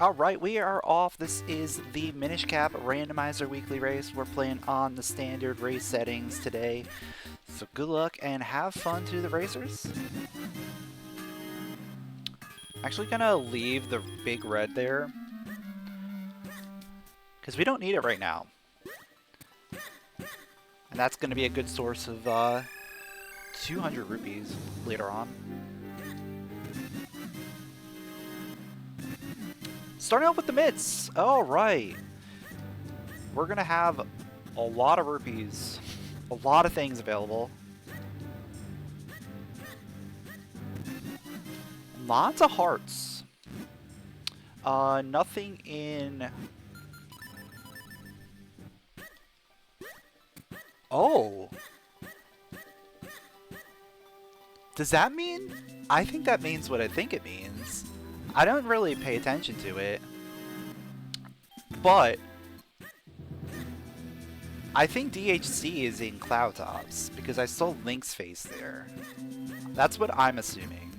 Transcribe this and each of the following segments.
Alright, we are off. This is the Minish Cap Randomizer weekly race. We're playing on the standard race settings today. So good luck and have fun to the racers. Actually gonna leave the big red there, because we don't need it right now. And that's gonna be a good source of 200 rupees later on. Starting out with the mids. Alright. We're gonna have a lot of rupees. A lot of things available. Lots of hearts. Nothing in... Oh! Does that mean? I think that means what I think it means. I don't really pay attention to it. But I think DHC is in Cloud Tops because I saw Link's face there. That's what I'm assuming.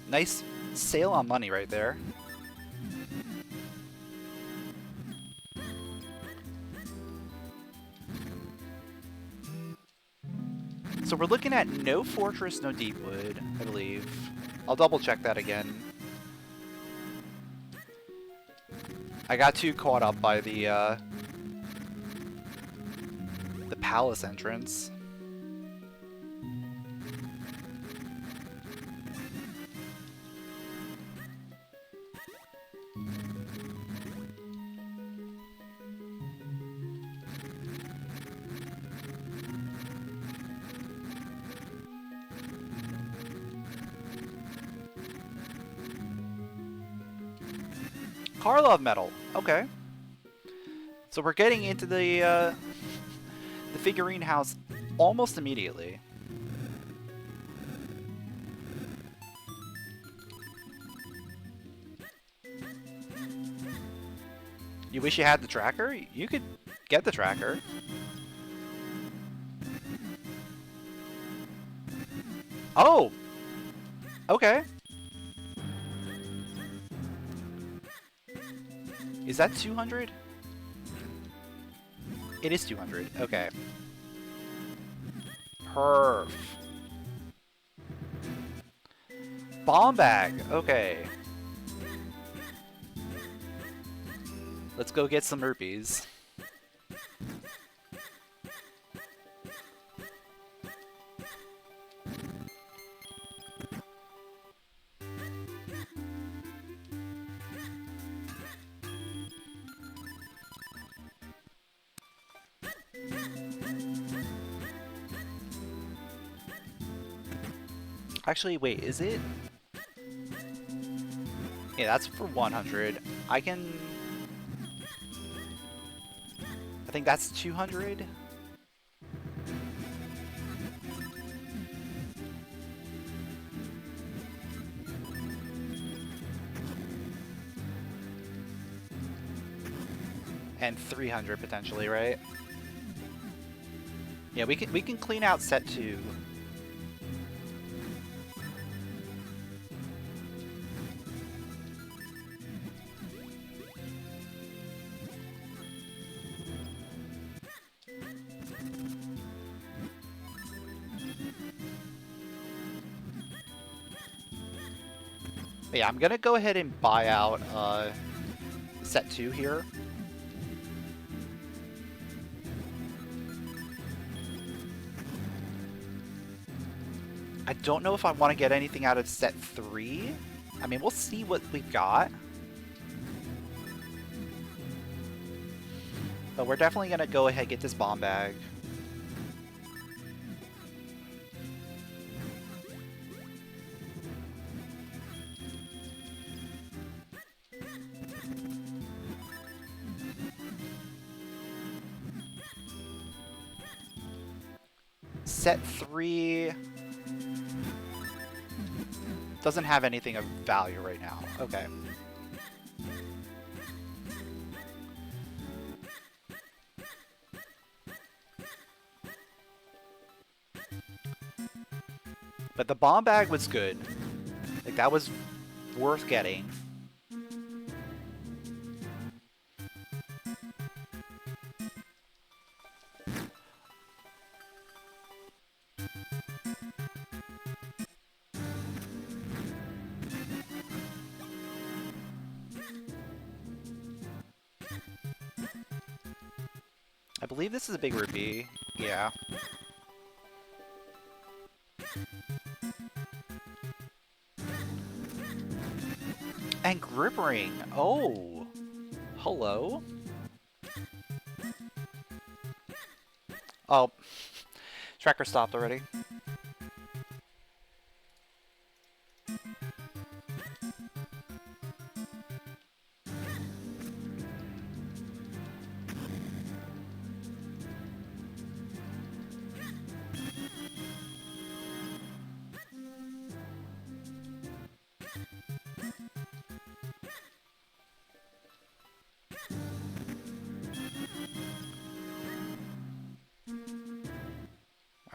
Nice sale on money right there. So we're looking at no Fortress, no Deepwood, I believe. I'll double check that again. I got too caught up by the palace entrance. Karlov medal. Okay. So we're getting into the figurine house almost immediately. You wish you had the tracker? You could get the tracker. Oh! Okay. Is that 200? It is 200. Okay. Perf. Bomb bag. Okay. Let's go get some rupees. Actually, wait, is it? Yeah, that's for 100. I can... I think that's 200. And 300 potentially, right? Yeah, we can clean out set 2. But yeah, I'm gonna go ahead and buy out set 2 here. I don't know if I want to get anything out of set 3. I mean, we'll see what we've got. But we're definitely gonna go ahead and get this bomb bag. Set 3 doesn't have anything of value right now. Okay. but the bomb bag was good. Like, that was worth getting. I believe this is a big rupee. Yeah. And grip ring. Oh. Hello. Oh. Tracker stopped already.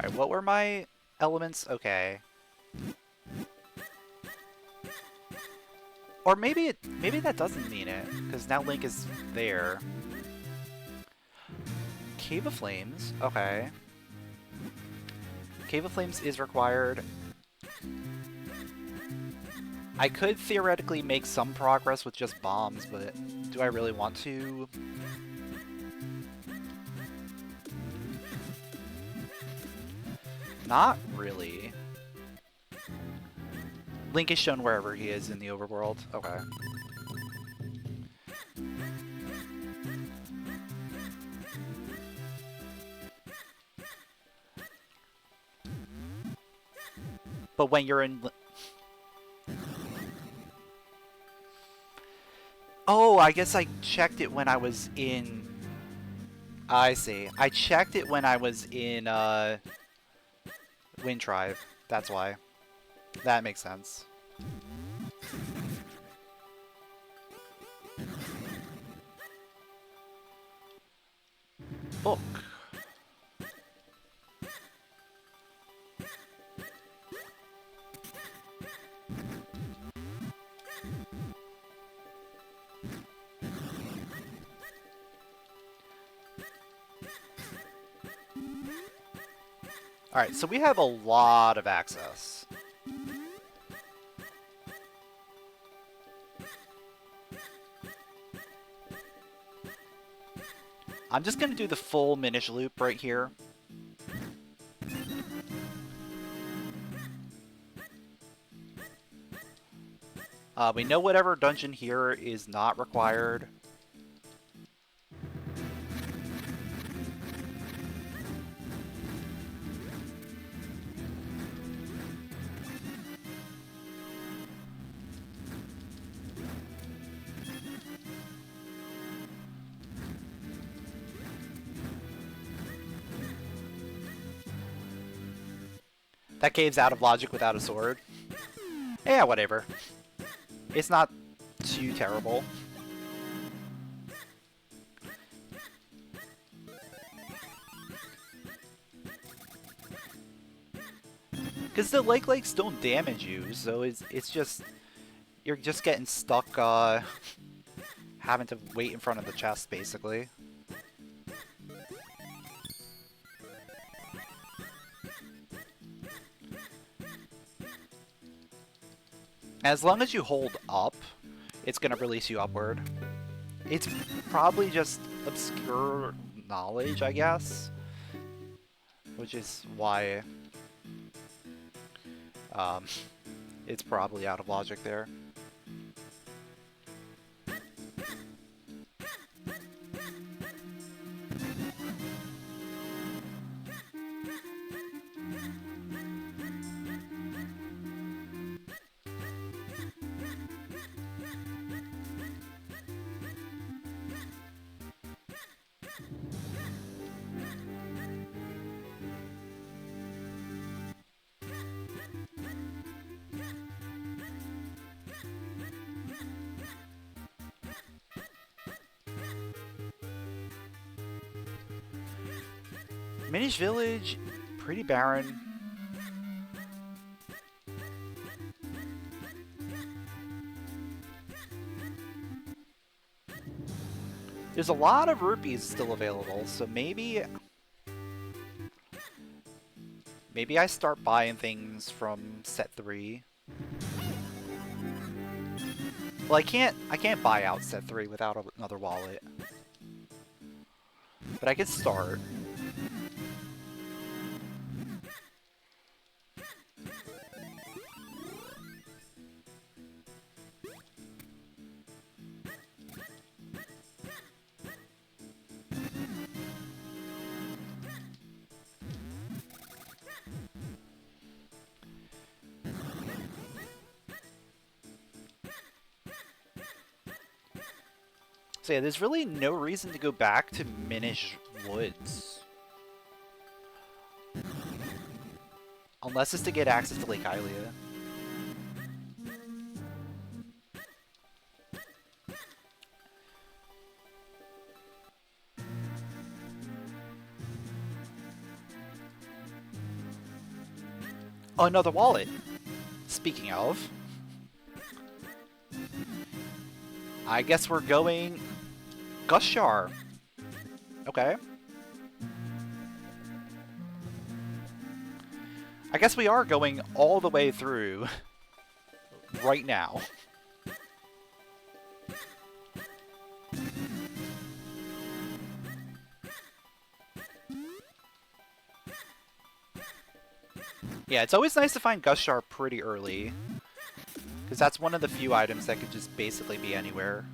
Alright, what were my elements? Okay. Or maybe that doesn't mean it, because now Link is there. Cave of Flames, okay. Cave of Flames is required. I could theoretically make some progress with just bombs, but do I really want to? Not really. Link is shown wherever he is in the overworld. Okay. But when you're in... Oh, I guess I checked it when I was in... I see. I checked it when I was in, Wind Tribe. That's why. That makes sense. Book. Alright, so we have a lot of access. I'm just going to do the full Minish loop right here. We know whatever dungeon here is not required. That cave's out of logic without a sword. Yeah, whatever. It's not too terrible. Because the lakes don't damage you, so it's just... You're just getting stuck, having to wait in front of the chest, basically. As long as you hold up, it's going to release you upward. It's probably just obscure knowledge, I guess. Which is why it's probably out of logic there. Minish Village, pretty barren. There's a lot of rupees still available, so maybe I start buying things from set 3. Well, I can't buy out set 3 without another wallet. But I could start. So yeah, there's really no reason to go back to Minish Woods. Unless it's to get access to Lake Hylia. Oh, another wallet. Speaking of, I guess we're going Gushar. Okay. I guess we are going all the way through right now. Yeah, it's always nice to find Gushar pretty early, because that's one of the few items that could just basically be anywhere.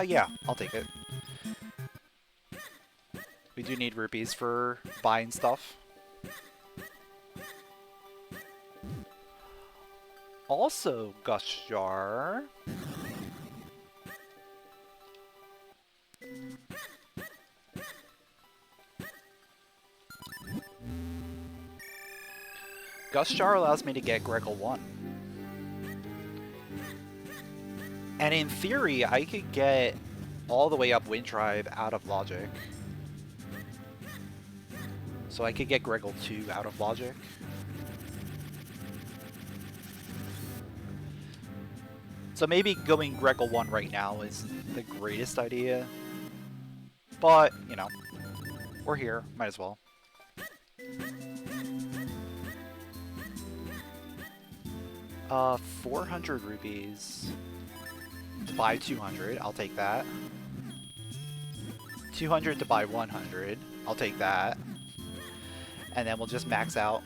Yeah, I'll take it. We do need rupees for buying stuff. Also, Gushar. Gushar allows me to get Gregal 1. And in theory, I could get all the way up Wind Tribe out of Logic. So I could get Gregal 2 out of Logic. So maybe going Gregal 1 right now isn't the greatest idea. But, you know, we're here. Might as well. Uh, 400 rupees to buy 200. I'll take that. 200 to buy 100. I'll take that. And then we'll just max out.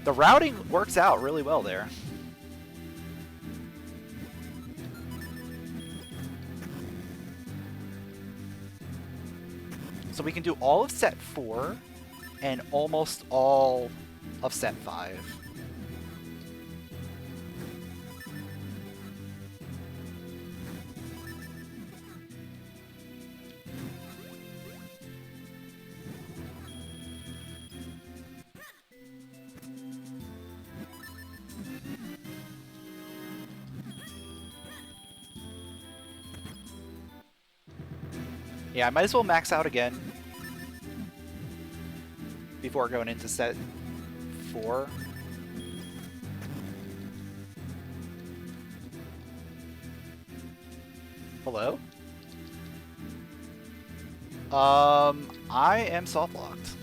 The routing works out really well there. So we can do all of set 4 and almost all of set 5. Yeah, I might as well max out again before going into set 4. Hello? I am softlocked.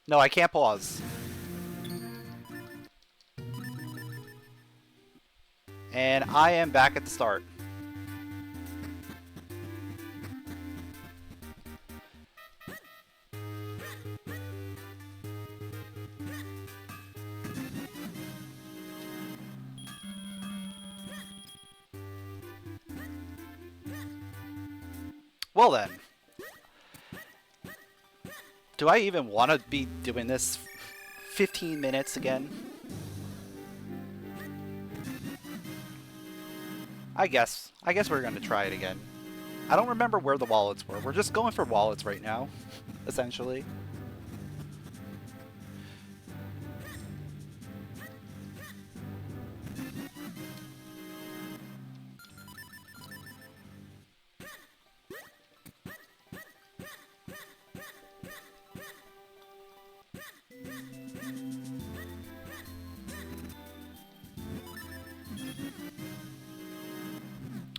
No, I can't pause. And I am back at the start. Well then. Do I even want to be doing this 15 minutes again? I guess we're going to try it again. I don't remember where the wallets were. We're just going for wallets right now, essentially.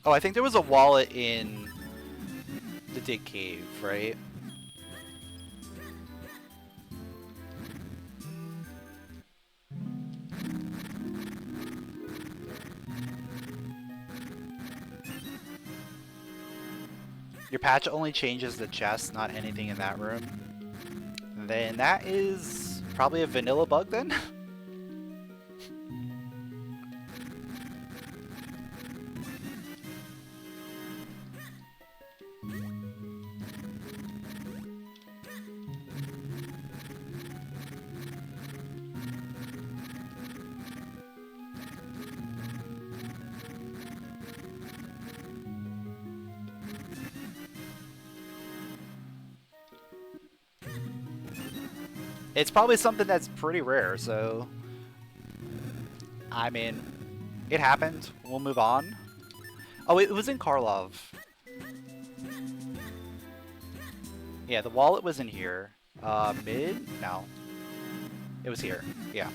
Oh, I think there was a wallet in the dig cave, right? Your patch only changes the chest, not anything in that room. Then that is probably a vanilla bug then? It's probably something that's pretty rare, so... I mean, it happened. We'll move on. Oh, it was in Karlov. Yeah, the wallet was in here. Mid? No. It was here. Yeah.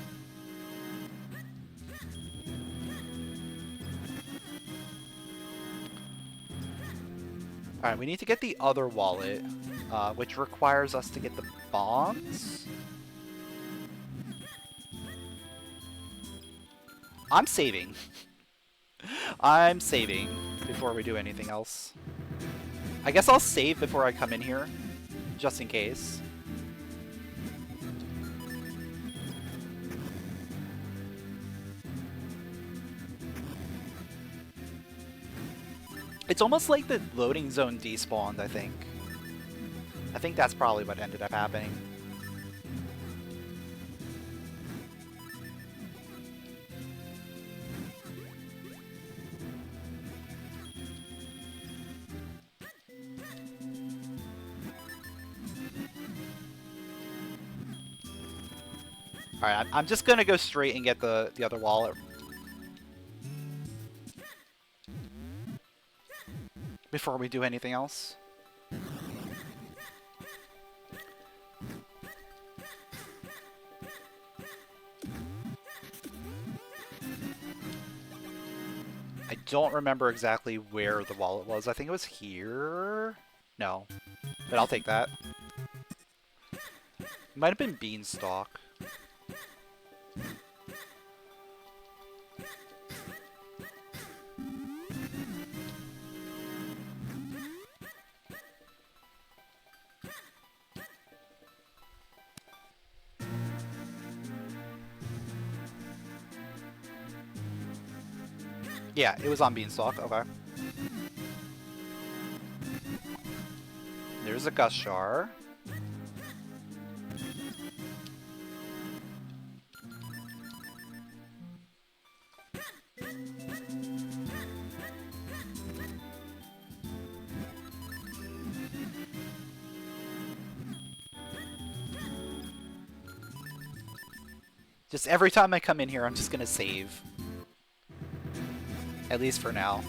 Alright, we need to get the other wallet, which requires us to get the bombs? I'm saving. I'm saving before we do anything else. I guess I'll save before I come in here, just in case. It's almost like the loading zone despawned, I think. I think that's probably what ended up happening. Alright, I'm just gonna go straight and get the other wallet. Before we do anything else. I don't remember exactly where the wallet was. I think it was here? No. But I'll take that. It might have been Beanstalk. Yeah, it was on Beanstalk. Okay. There's a Gushar. Just every time I come in here, I'm just gonna save. At least for now.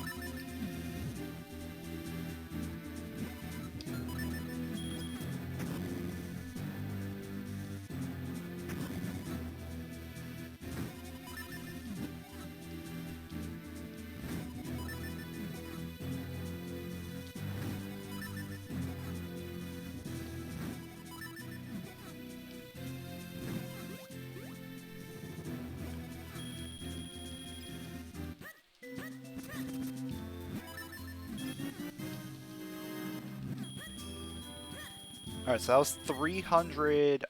Alright, so that was 300...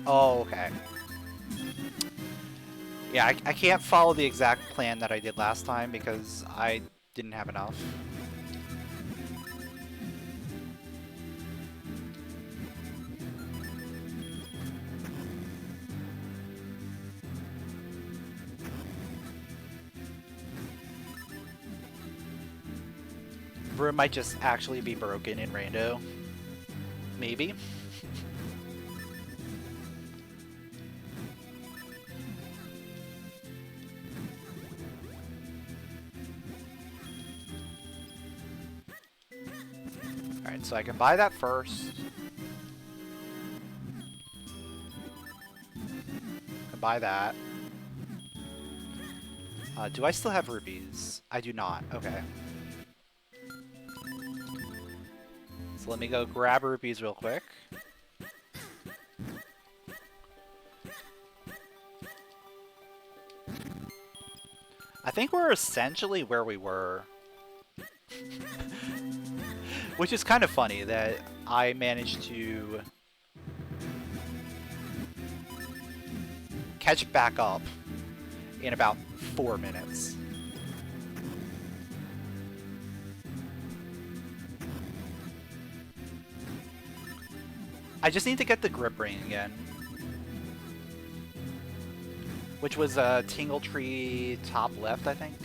Oh, okay. Yeah, I can't follow the exact plan that I did last time because I didn't have enough. Room might just actually be broken in Rando. Maybe. Alright, so I can buy that first. I can buy that. Do I still have rupees? I do not. Okay. So let me go grab rupees real quick. I think we're essentially where we were. Which is kind of funny that I managed to catch back up in about 4 minutes. I just need to get the grip ring again. Which was a Tingle Tree top left, I think.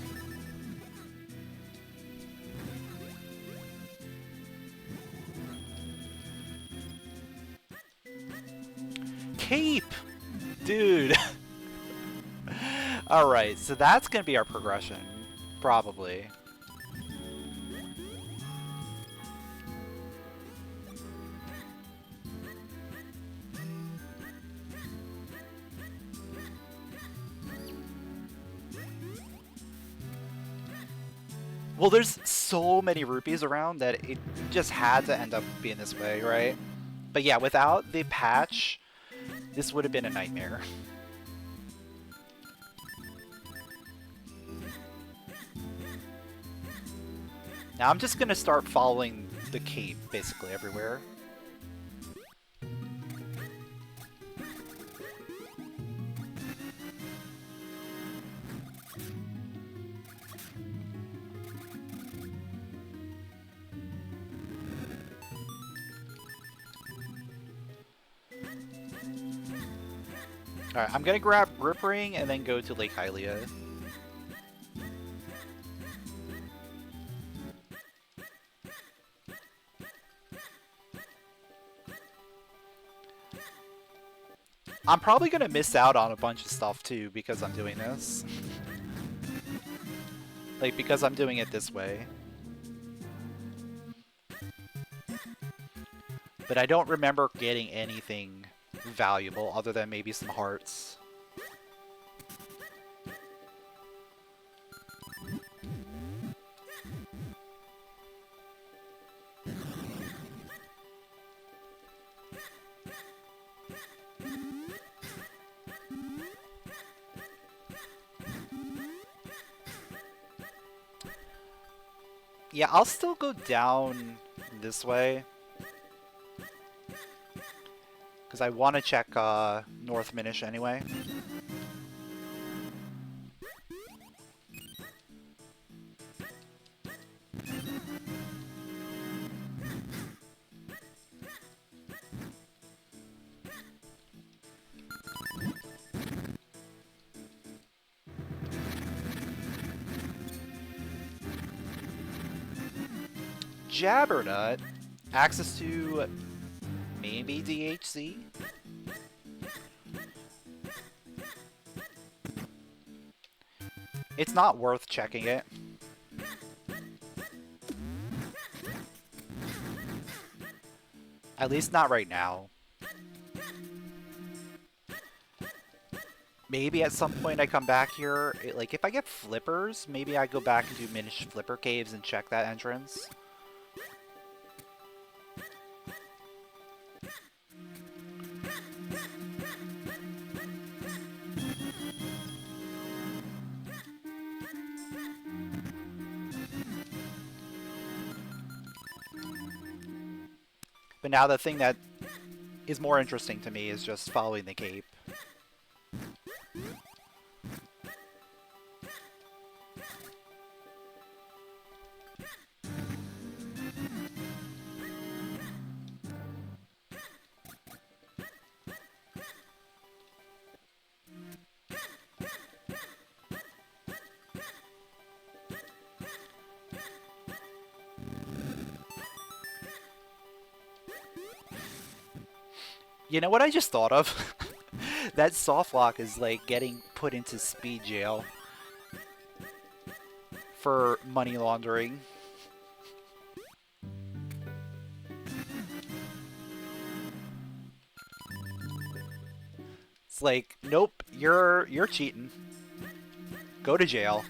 Cape! Dude! Alright, so that's gonna be our progression. Probably. Well, there's so many rupees around that it just had to end up being this way, right? But yeah, without the patch, this would have been a nightmare. Now I'm just gonna start following the cape basically everywhere. Alright, I'm gonna grab Rip Ring and then go to Lake Hylia. I'm probably gonna miss out on a bunch of stuff too because I'm doing this. Like, because I'm doing it this way. But I don't remember getting anything valuable other than maybe some hearts. Yeah, I'll still go down this way. Because I want to check North Minish anyway. Jabbernut, access to maybe DHC? It's not worth checking it. At least not right now. Maybe at some point I come back here. Like, if I get flippers, maybe I go back and do Minish Flipper Caves and check that entrance. But now the thing that is more interesting to me is just following the cape. You know what I just thought of? That softlock is like getting put into speed jail for money laundering. It's like, nope, you're cheating. Go to jail.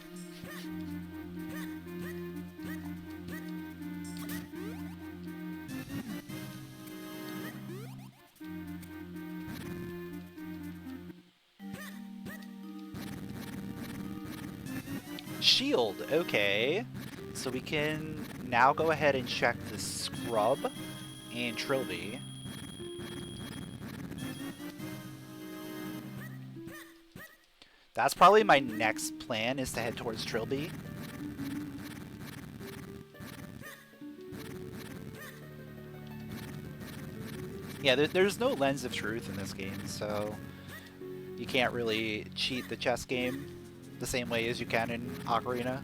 Shield, okay. So we can now go ahead and check the scrub and Trilby. That's probably my next plan, is to head towards Trilby. Yeah, there's no lens of truth in this game, so you can't really cheat the chess game the same way as you can in Ocarina.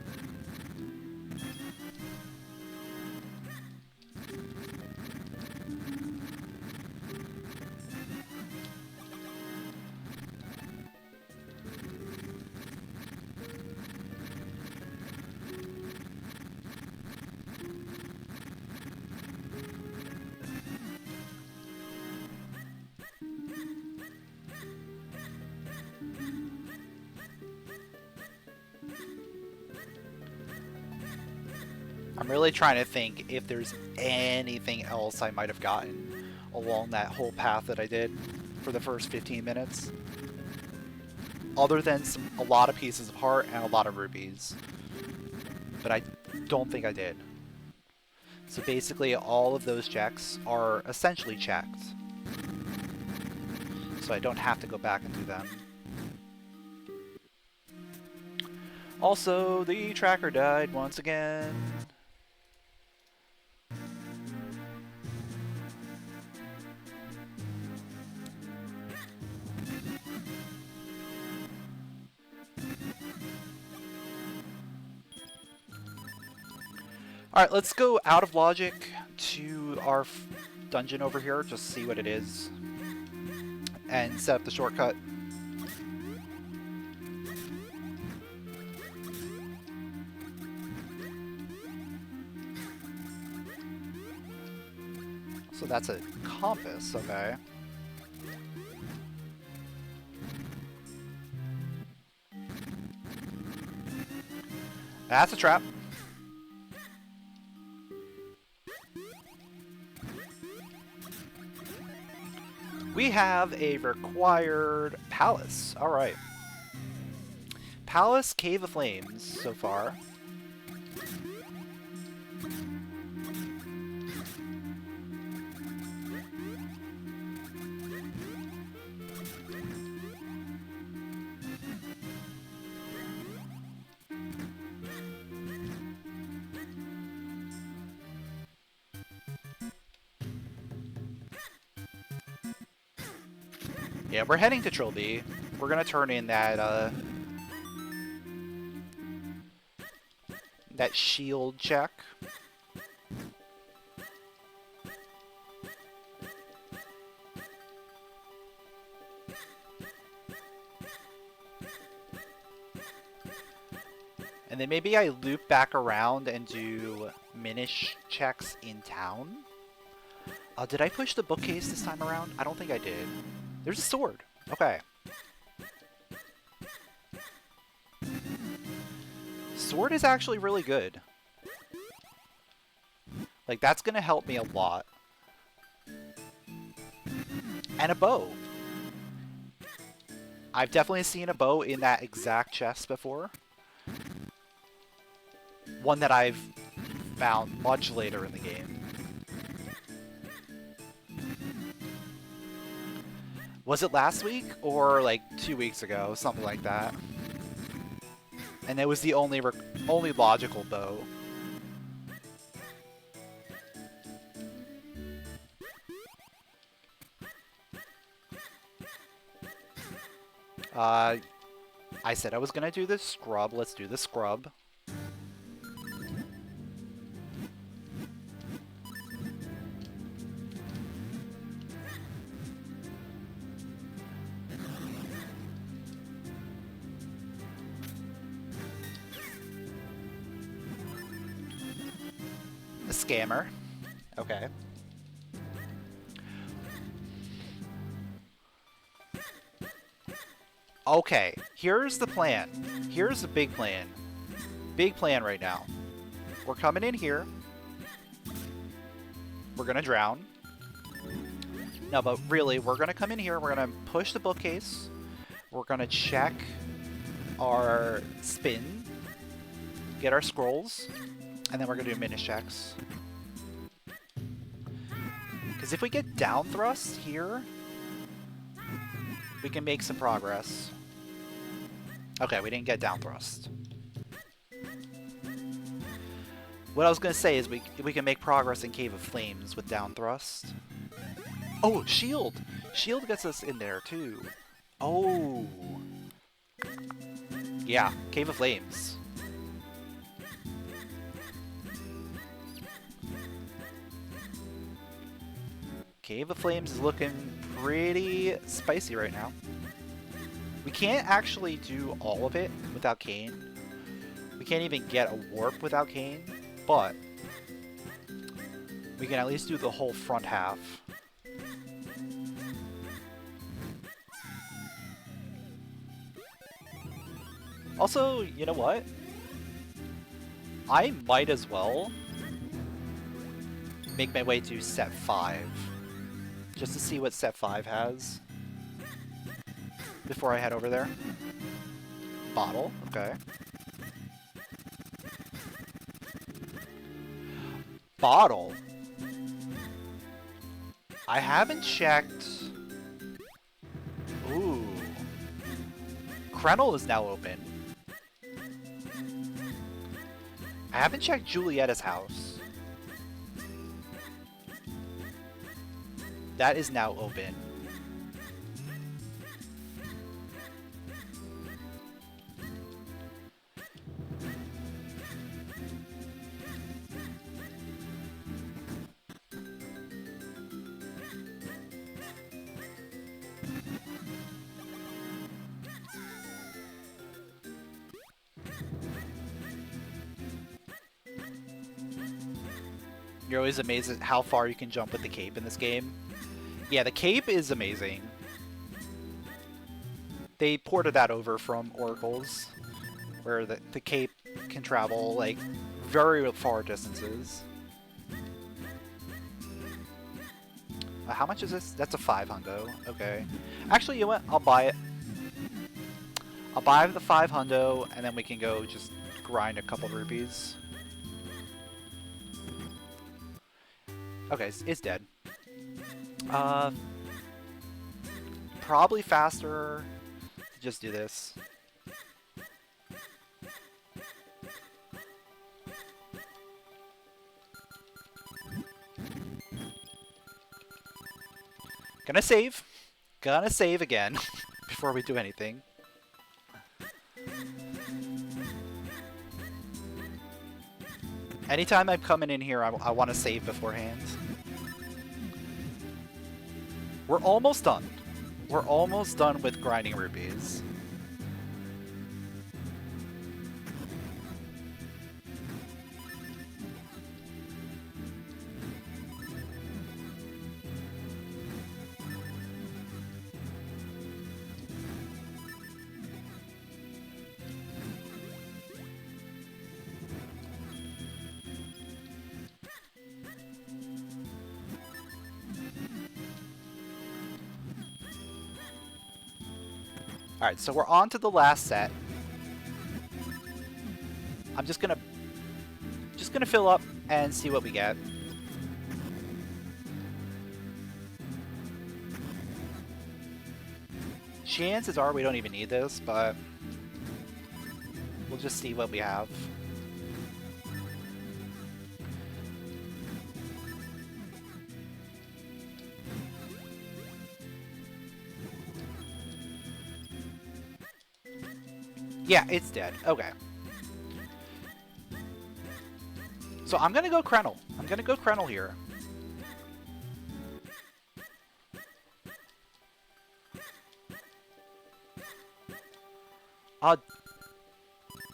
I'm really trying to think if there's anything else I might have gotten along that whole path that I did for the first 15 minutes. Other than a lot of pieces of heart and a lot of rupees. But I don't think I did. So basically all of those checks are essentially checked. So I don't have to go back and do them. Also, the tracker died once again. Alright, let's go out of logic to our dungeon over here, just see what it is, and set up the shortcut. So that's a compass, okay. That's a trap. We have a required palace. Alright. Palace, Cave of Flames so far. Yeah, we're heading to Trilby. We're gonna turn in that that shield check. And then maybe I loop back around and do Minish checks in town. Did I push the bookcase this time around? I don't think I did. There's a sword. Okay. Sword is actually really good. Like, that's gonna help me a lot. And a bow. I've definitely seen a bow in that exact chest before. One that I've found much later in the game. Was it last week or like 2 weeks ago? Something like that. And it was the only logical bow. I said I was gonna do the scrub. Let's do the scrub. A scammer. Okay. Okay, here's the plan. Here's the big plan. Big plan right now. We're coming in here. We're gonna drown. No, but really, we're gonna come in here. We're gonna push the bookcase. We're gonna check our spin. Get our scrolls. And then we're gonna do Minish checks. Because if we get down thrust here, we can make some progress. Okay, we didn't get down thrust. What I was going to say is we can make progress in Cave of Flames with down thrust. Oh, shield! Shield gets us in there too. Oh. Yeah, Cave of Flames. Cave of Flames is looking pretty spicy right now. We can't actually do all of it without Kane. We can't even get a warp without Kane, but we can at least do the whole front half. Also, you know what? I might as well make my way to set 5. Just to see what set 5 has before I head over there. Bottle, okay. Bottle. I haven't checked. Ooh. Krenel is now open. I haven't checked Julietta's house. That is now open. You're always amazed at how far you can jump with the cape in this game. Yeah, the cape is amazing. They ported that over from Oracles, where the cape can travel, like, very far distances. How much is this? That's a 5 hundo. Okay. Actually, you know what? I'll buy it. I'll buy the 5 hundo, and then we can go just grind a couple rupees. Okay, it's dead. Probably faster to just do this. Gonna save. Gonna save again before we do anything. Anytime I'm coming in here, I want to save beforehand. We're almost done. We're almost done with grinding rupees. Alright, so we're on to the last set. I'm just gonna fill up and see what we get. Chances are we don't even need this, but we'll just see what we have. Yeah, it's dead. Okay. So I'm gonna go Krenel. I'm gonna go Krenel here.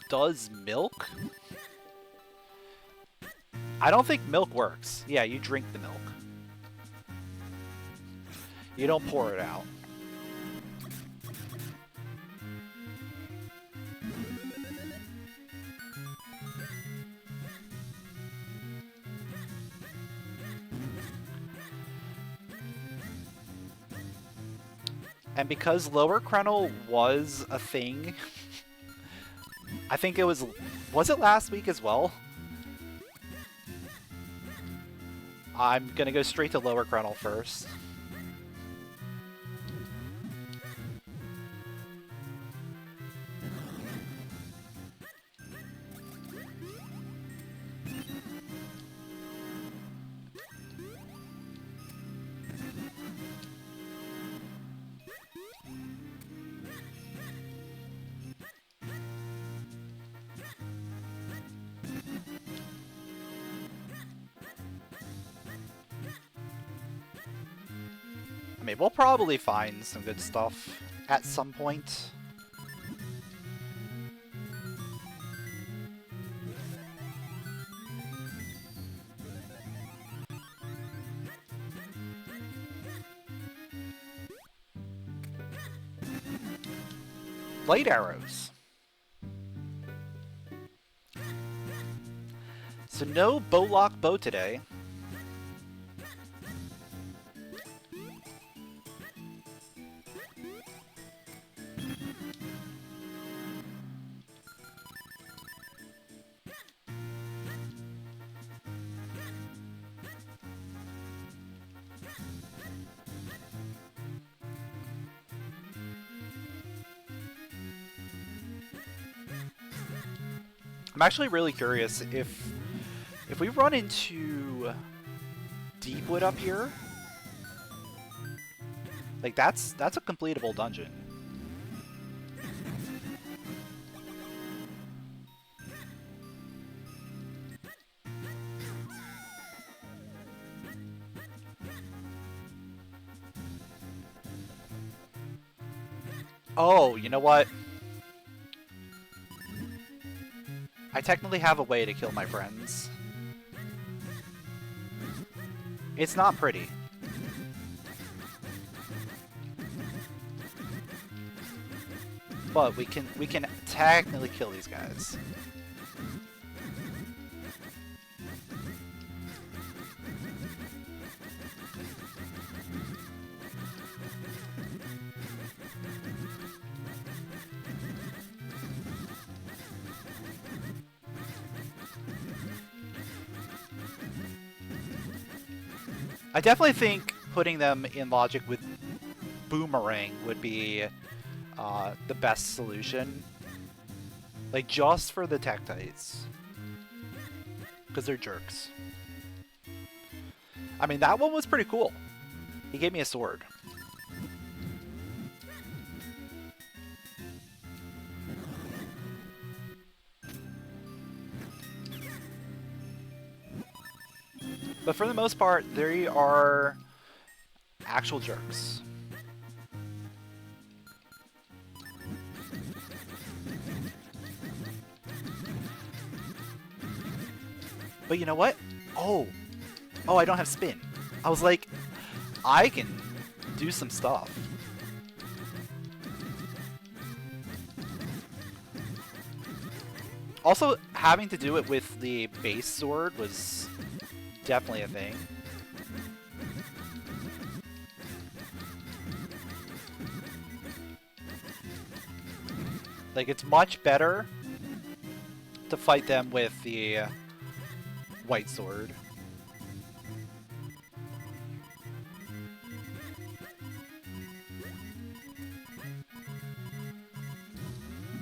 Does milk? I don't think milk works. Yeah, you drink the milk. You don't pour it out. And because Lower Krenel was a thing, I think it was it last week as well? I'm gonna go straight to Lower Krenel first. I mean, we'll probably find some good stuff at some point. Light arrows. So no bowlock bow today. I'm actually really curious if we run into Deepwood up here, like that's a completable dungeon. Oh, you know what? I technically have a way to kill my friends. It's not pretty. But we can technically kill these guys. I definitely think putting them in logic with Boomerang would be the best solution. Like, just for the Tektites. Because they're jerks. I mean, that one was pretty cool. He gave me a sword. But for the most part, they are actual jerks. But you know what? Oh, I don't have spin. I was like, I can do some stuff. Also, having to do it with the base sword was definitely a thing. Like, it's much better to fight them with the white sword.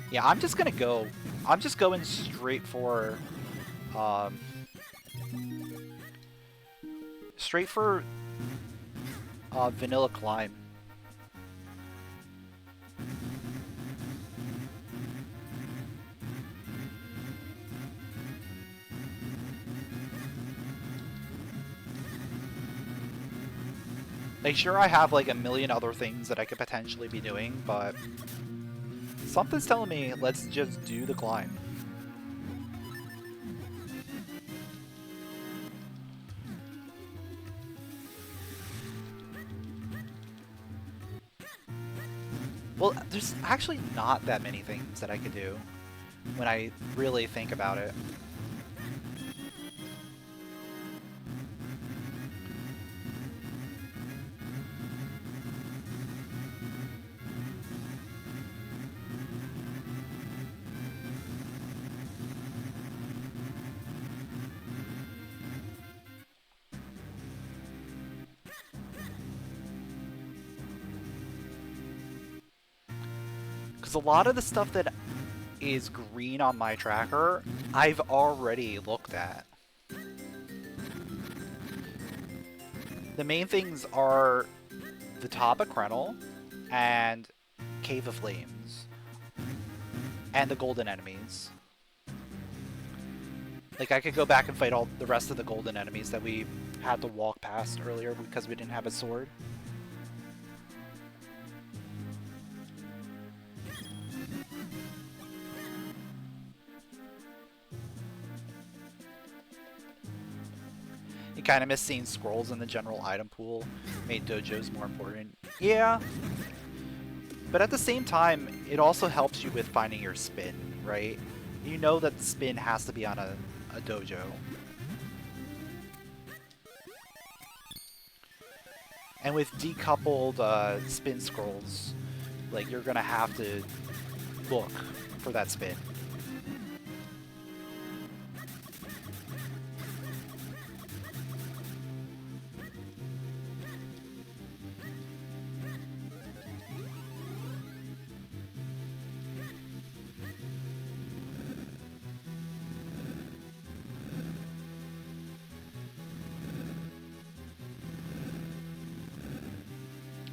Yeah, I'm just going straight for vanilla climb. Like, sure, I have like a million other things that I could potentially be doing, but something's telling me let's just do the climb. Well, there's actually not that many things that I could do when I really think about it. Because a lot of the stuff that is green on my tracker, I've already looked at. The main things are the top of Krenel and Cave of Flames and the golden enemies. Like, I could go back and fight all the rest of the golden enemies that we had to walk past earlier because we didn't have a sword. You kind of miss seeing scrolls in the general item pool. Made dojos more important. Yeah. But at the same time, it also helps you with finding your spin, right? You know that the spin has to be on a dojo. And with decoupled spin scrolls, like, you're gonna have to look for that spin.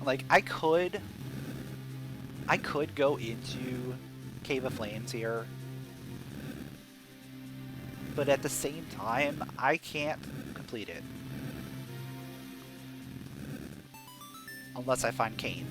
Like, I could go into Cave of Flames here, but at the same time, I can't complete it unless I find Cain.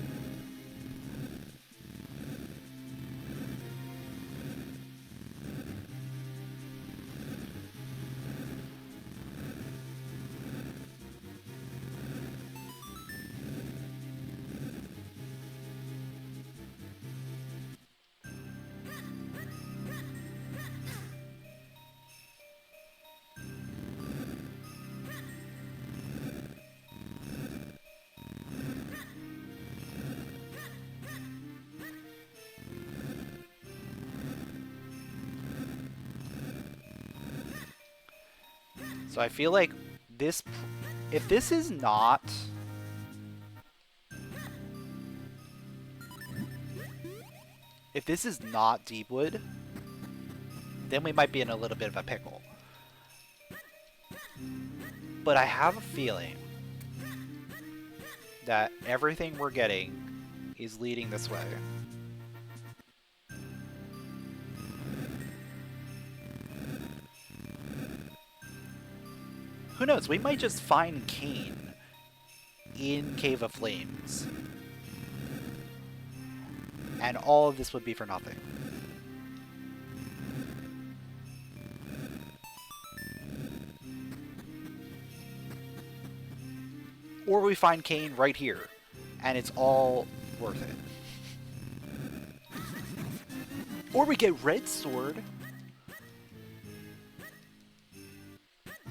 So I feel like this, if this is not Deepwood, then we might be in a little bit of a pickle. But I have a feeling that everything we're getting is leading this way. Who knows, we might just find Cain in Cave of Flames. And all of this would be for nothing. Or we find Cain right here, and it's all worth it. Or we get Red Sword.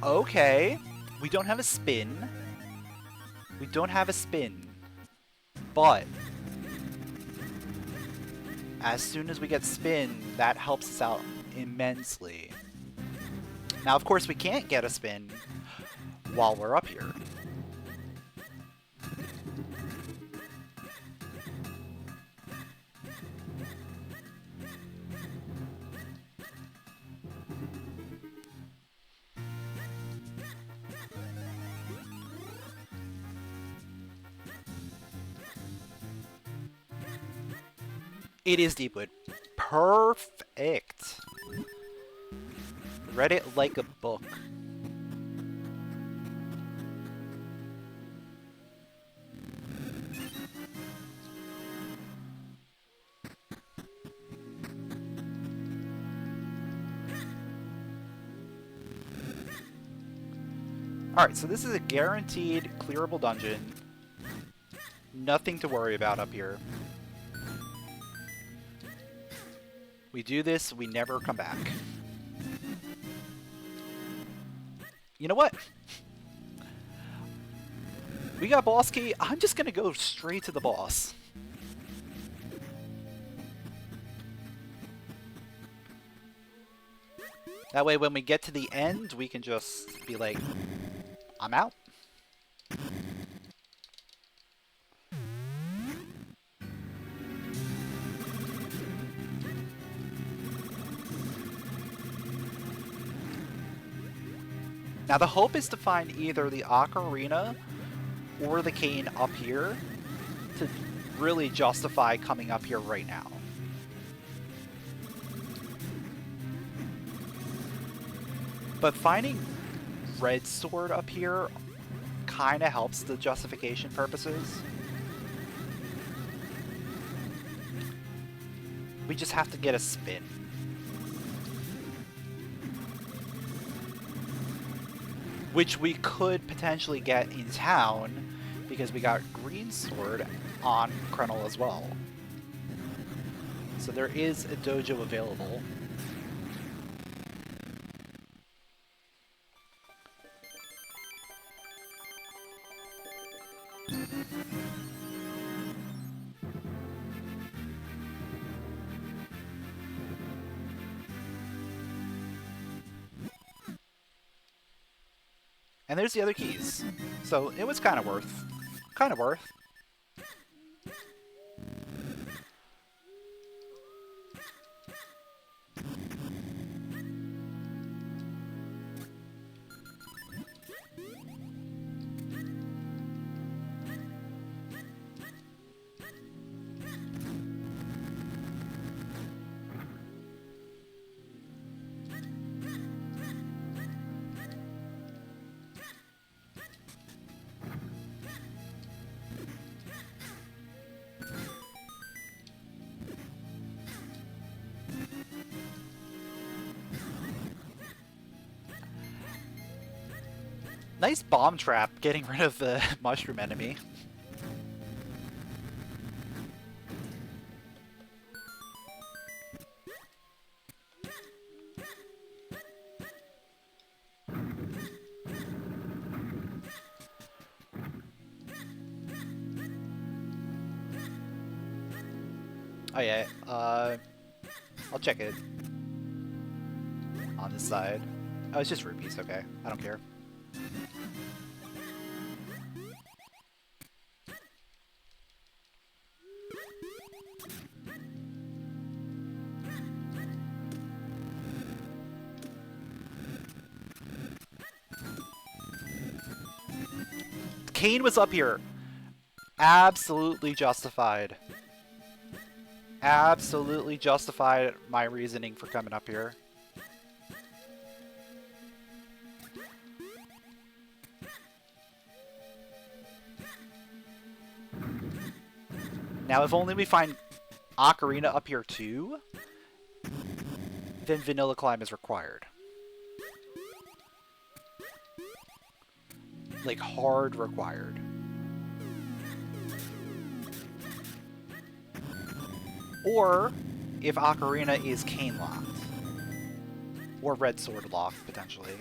Okay, we don't have a spin. We don't have a spin. But as soon as we get spin, that helps us out immensely. Now, of course, we can't get a spin while we're up here. It is Deepwood. Perfect. Read it like a book. Alright, so this is a guaranteed clearable dungeon. Nothing to worry about up here. We do this, we never come back. You know what? We got boss key. I'm just gonna go straight to the boss. That way when we get to the end, we can just be like, I'm out. Now the hope is to find either the ocarina or the cane up here to really justify coming up here right now. But finding red sword up here kind of helps the justification purposes. We just have to get a spin. Which we could potentially get in town because we got green sword on Krenel as well. So there is a dojo available. And there's the other keys. So it was kind of worth. Kind of worth. Nice bomb trap getting rid of the mushroom enemy. Oh yeah, I'll check it on this side. Oh, it's just rupees, okay. I don't care. Kane was up here. Absolutely justified. Absolutely justified my reasoning for coming up here. Now, if only we find Ocarina up here too, then Vanilla Climb is required. Like, hard required. Or, if Ocarina is cane locked. Or red sword locked, potentially.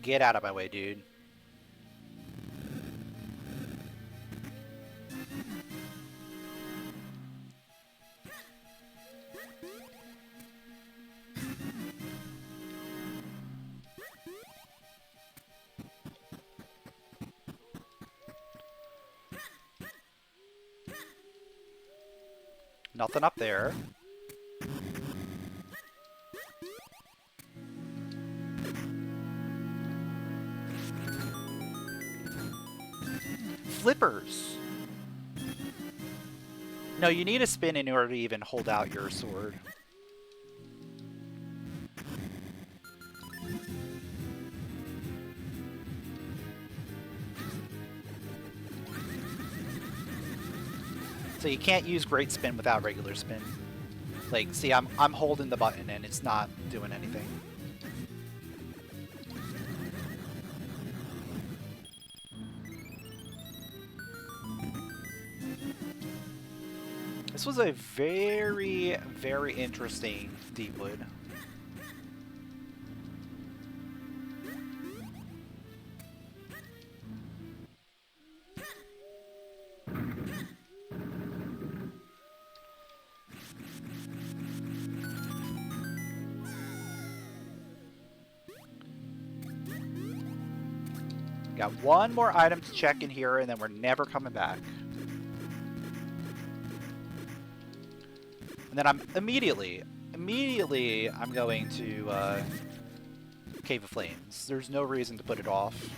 Get out of my way, dude. Nothing up there. Flippers. No, you need a spin in order to even hold out your sword. So you can't use Great Spin without regular spin. Like, see, I'm holding the button and it's not doing anything. This was a very, very interesting Deepwood. Got one more item to check in here, and then we're never coming back. And then I'm immediately I'm going to Cave of Flames. There's no reason to put it off.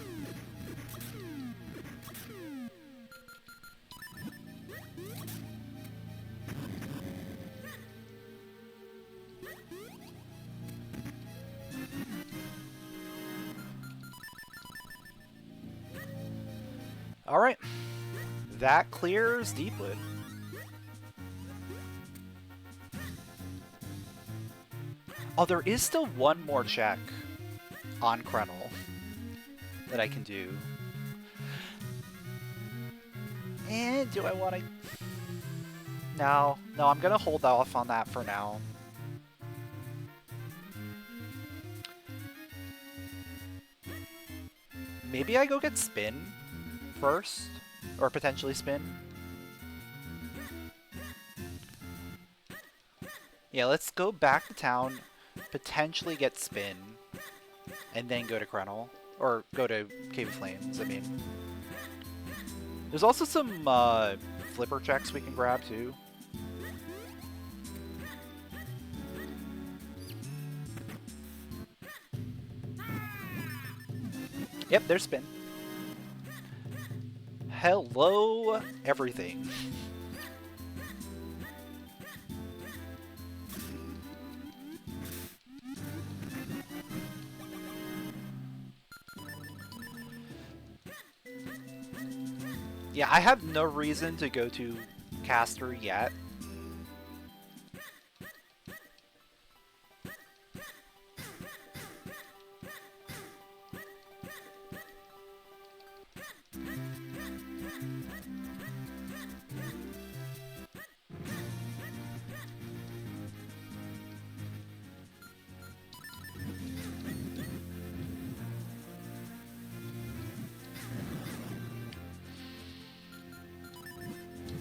Alright, that clears Deepwood. Oh, there is still one more check on Krenel that I can do. And do I want to... No, I'm going to hold off on that for now. Maybe I go get Spin first, or potentially Spin. Yeah, let's go back to town, potentially get Spin, and then go to Krenel, or go to Cave of Flames, I mean. There's also some flipper checks we can grab too. Yep, there's Spin. Hello, everything. Yeah, I have no reason to go to Caster yet.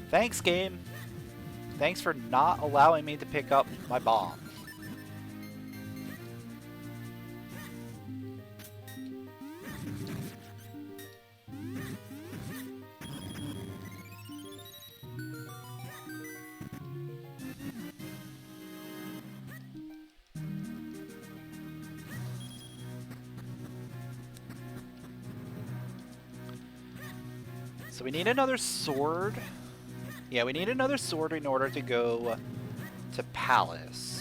Thanks, game. Thanks for not allowing me to pick up my bomb. So we need another sword. Yeah, we need another sword in order to go to Palace.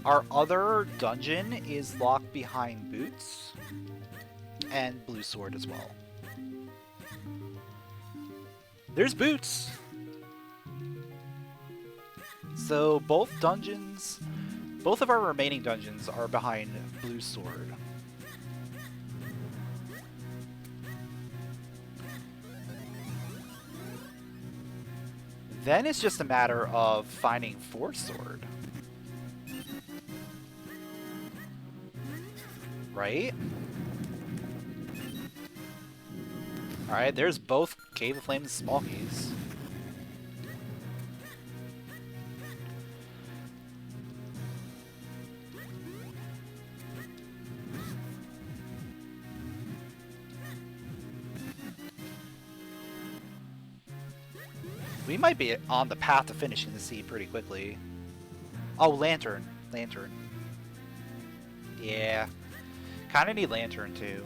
Our other dungeon is locked behind Boots and Blue Sword as well. There's Boots! So both dungeons, both of our remaining dungeons are behind Blue Sword. Then it's just a matter of finding Force Sword. Right? Alright, there's both Cave of Flames and Small Keys. We might be on the path to finishing the sea pretty quickly. Oh, Lantern. Lantern. Yeah. Kinda need Lantern too.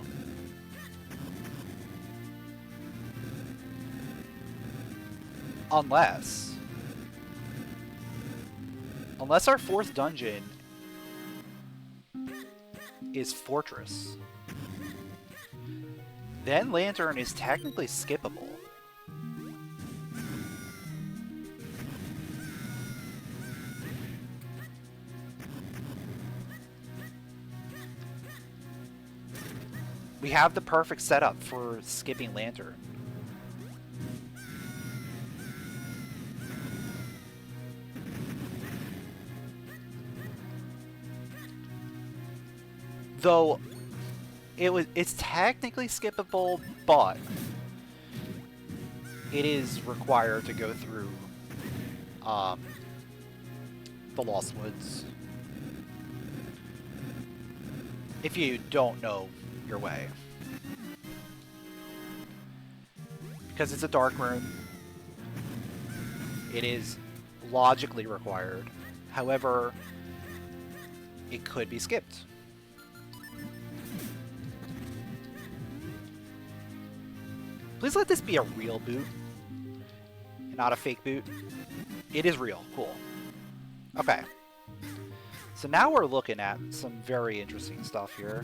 Unless our fourth dungeon is Fortress. Then Lantern is technically skippable. We have the perfect setup for skipping Lantern. Though it's technically skippable, but it is required to go through the Lost Woods if you don't know your way. Because it's a dark room, it is logically required. However, it could be skipped. Please let this be a real boot, and not a fake boot. It is real. Cool. Okay. So now we're looking at some very interesting stuff here.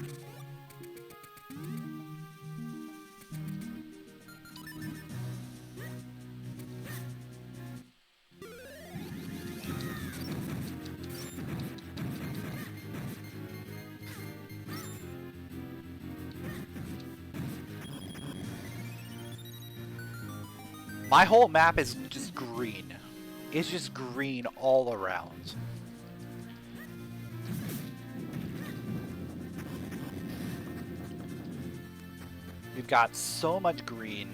My whole map is just green. It's just green all around. We've got so much green,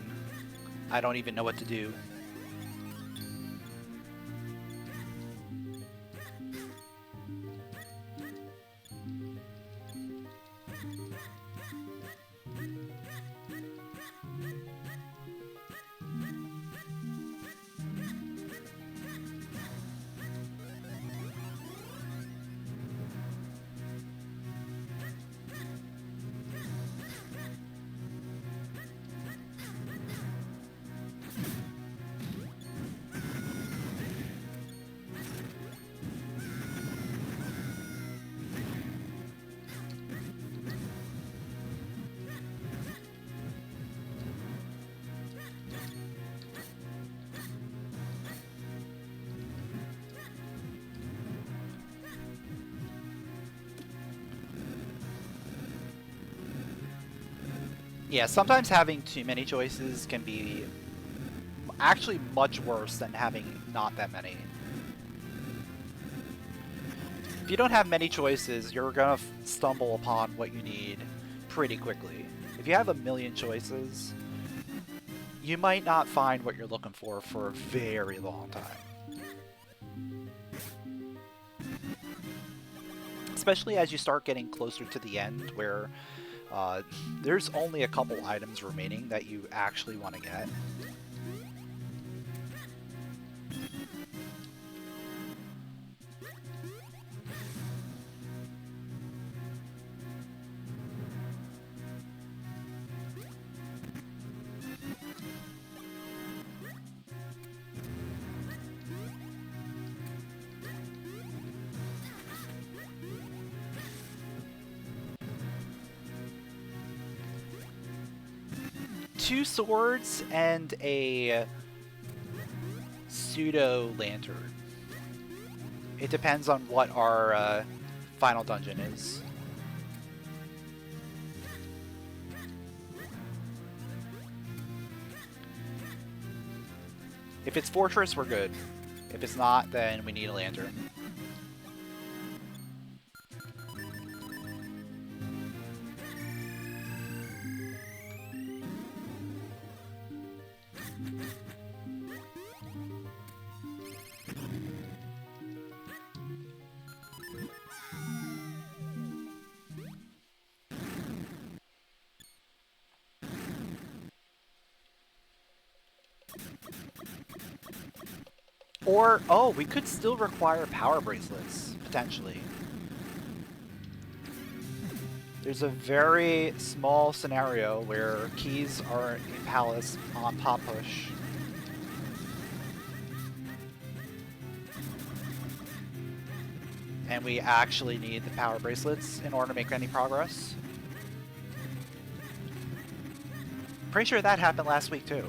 I don't even know what to do. Yeah, sometimes having too many choices can be actually much worse than having not that many. If you don't have many choices, you're gonna stumble upon what you need pretty quickly. If you have a million choices, you might not find what you're looking for a very long time. Especially as you start getting closer to the end, where there's only a couple items remaining that you actually want to get. Two swords and a pseudo lantern. It depends on what our final dungeon is. If it's Fortress, we're good. If it's not, then we need a lantern. Or, oh, we could still require power bracelets, potentially. There's a very small scenario where keys are in Palace on Pop Push. And we actually need the power bracelets in order to make any progress. Pretty sure that happened last week too.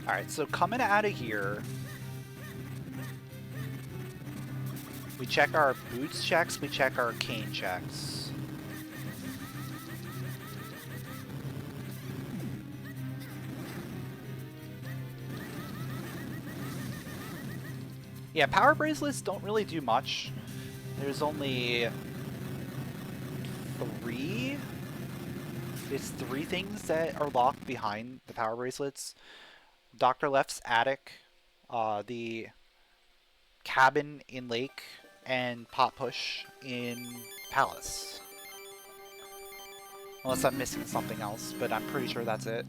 Alright, so coming out of here, we check our boots checks, we check our cane checks. Yeah, power bracelets don't really do much. There's only three? It's three things that are locked behind the power bracelets. Dr. Left's attic, the cabin in Lake, and Pot Push in Palace. Unless I'm missing something else, but I'm pretty sure that's it.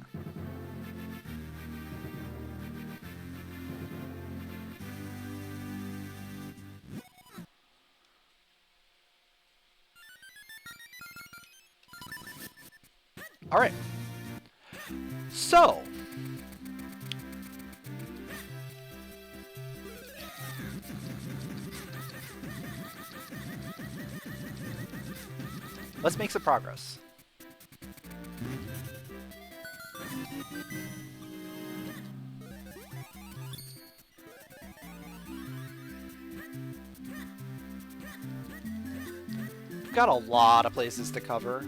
Alright. So, let's make some progress. We've got a lot of places to cover.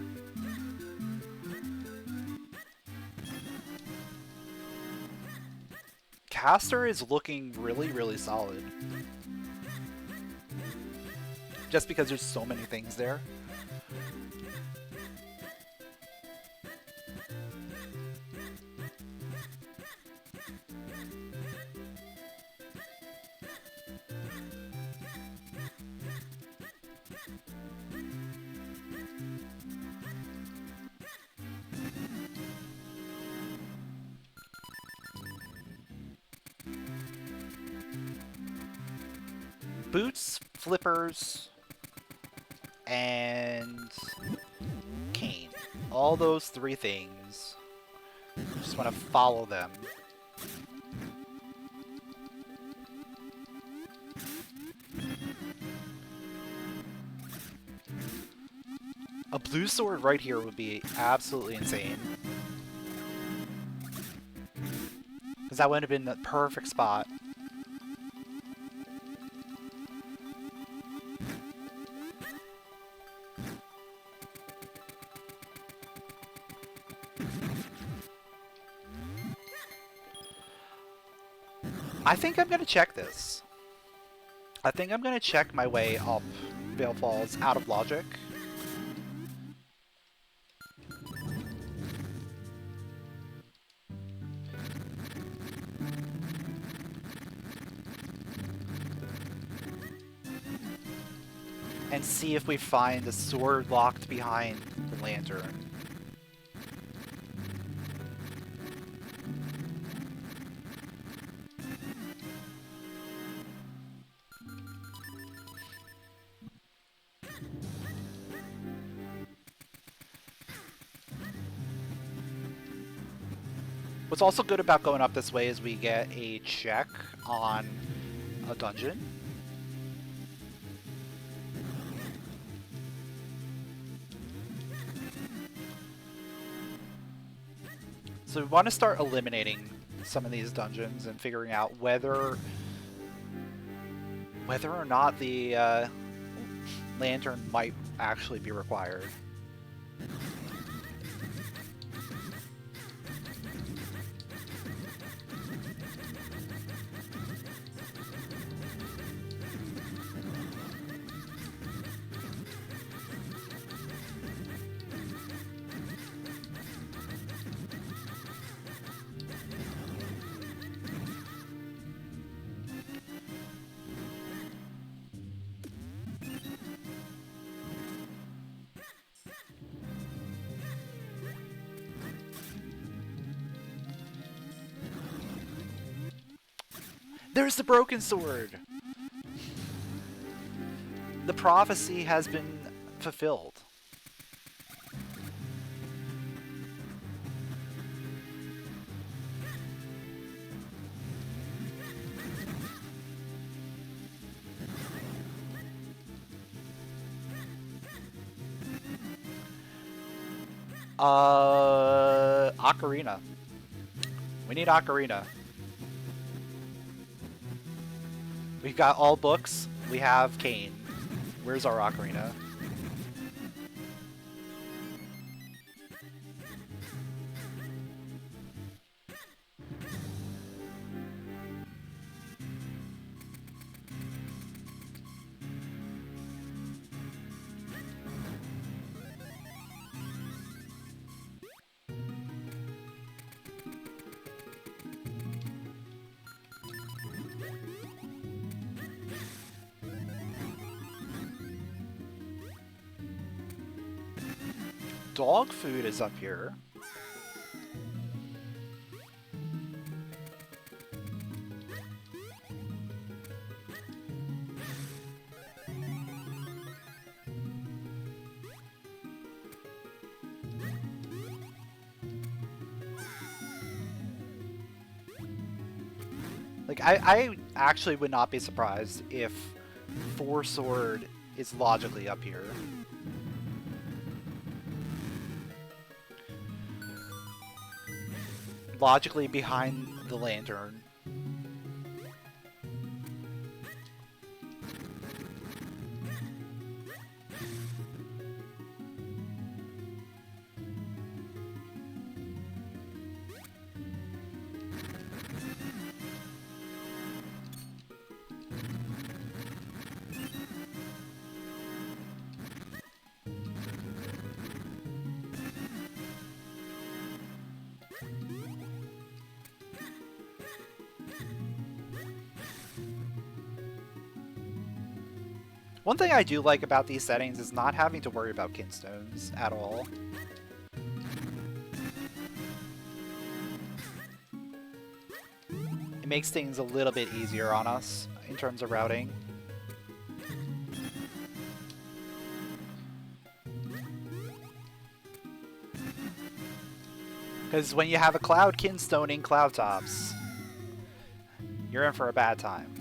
Castor is looking really, really solid. Just because there's so many things there. Boots, flippers, and cane. All those three things. Just want to follow them. A blue sword right here would be absolutely insane. Because that would have been the perfect spot. I think I'm going to check this. I think I'm going to check my way up Vale Falls out of logic. And see if we find a sword locked behind the lantern. What's also good about going up this way is we get a check on a dungeon. So we want to start eliminating some of these dungeons and figuring out whether or not the lantern might actually be required. There's the broken sword! The prophecy has been fulfilled. Ocarina. We need Ocarina. We've got all books. We have Kane. Where's our Ocarina? Dog food is up here. Like, I actually would not be surprised if Four Sword is logically up here. Logically behind the lantern. One thing I do like about these settings is not having to worry about kinstones at all. It makes things a little bit easier on us in terms of routing. Because when you have a cloud kinstoning cloud tops, you're in for a bad time.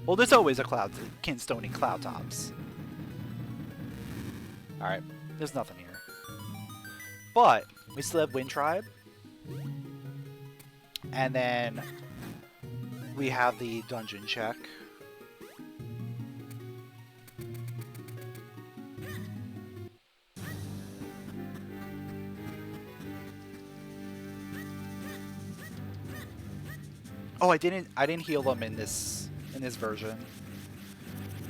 Well, there's always a cloud kinstoning cloud tops. Alright, there's nothing here. But we still have Wind Tribe. And then we have the dungeon check. Oh, I didn't heal them in this version.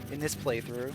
In this playthrough.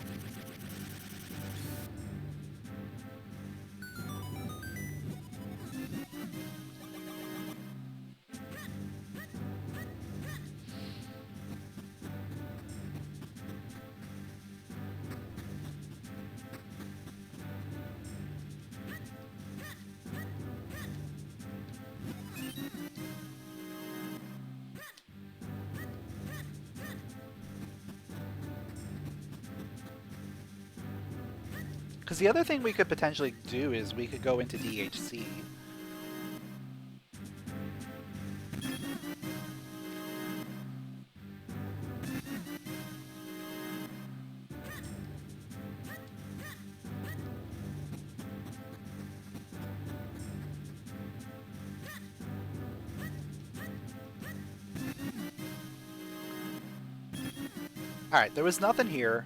Because the other thing we could potentially do is we could go into DHC. Alright, there was nothing here.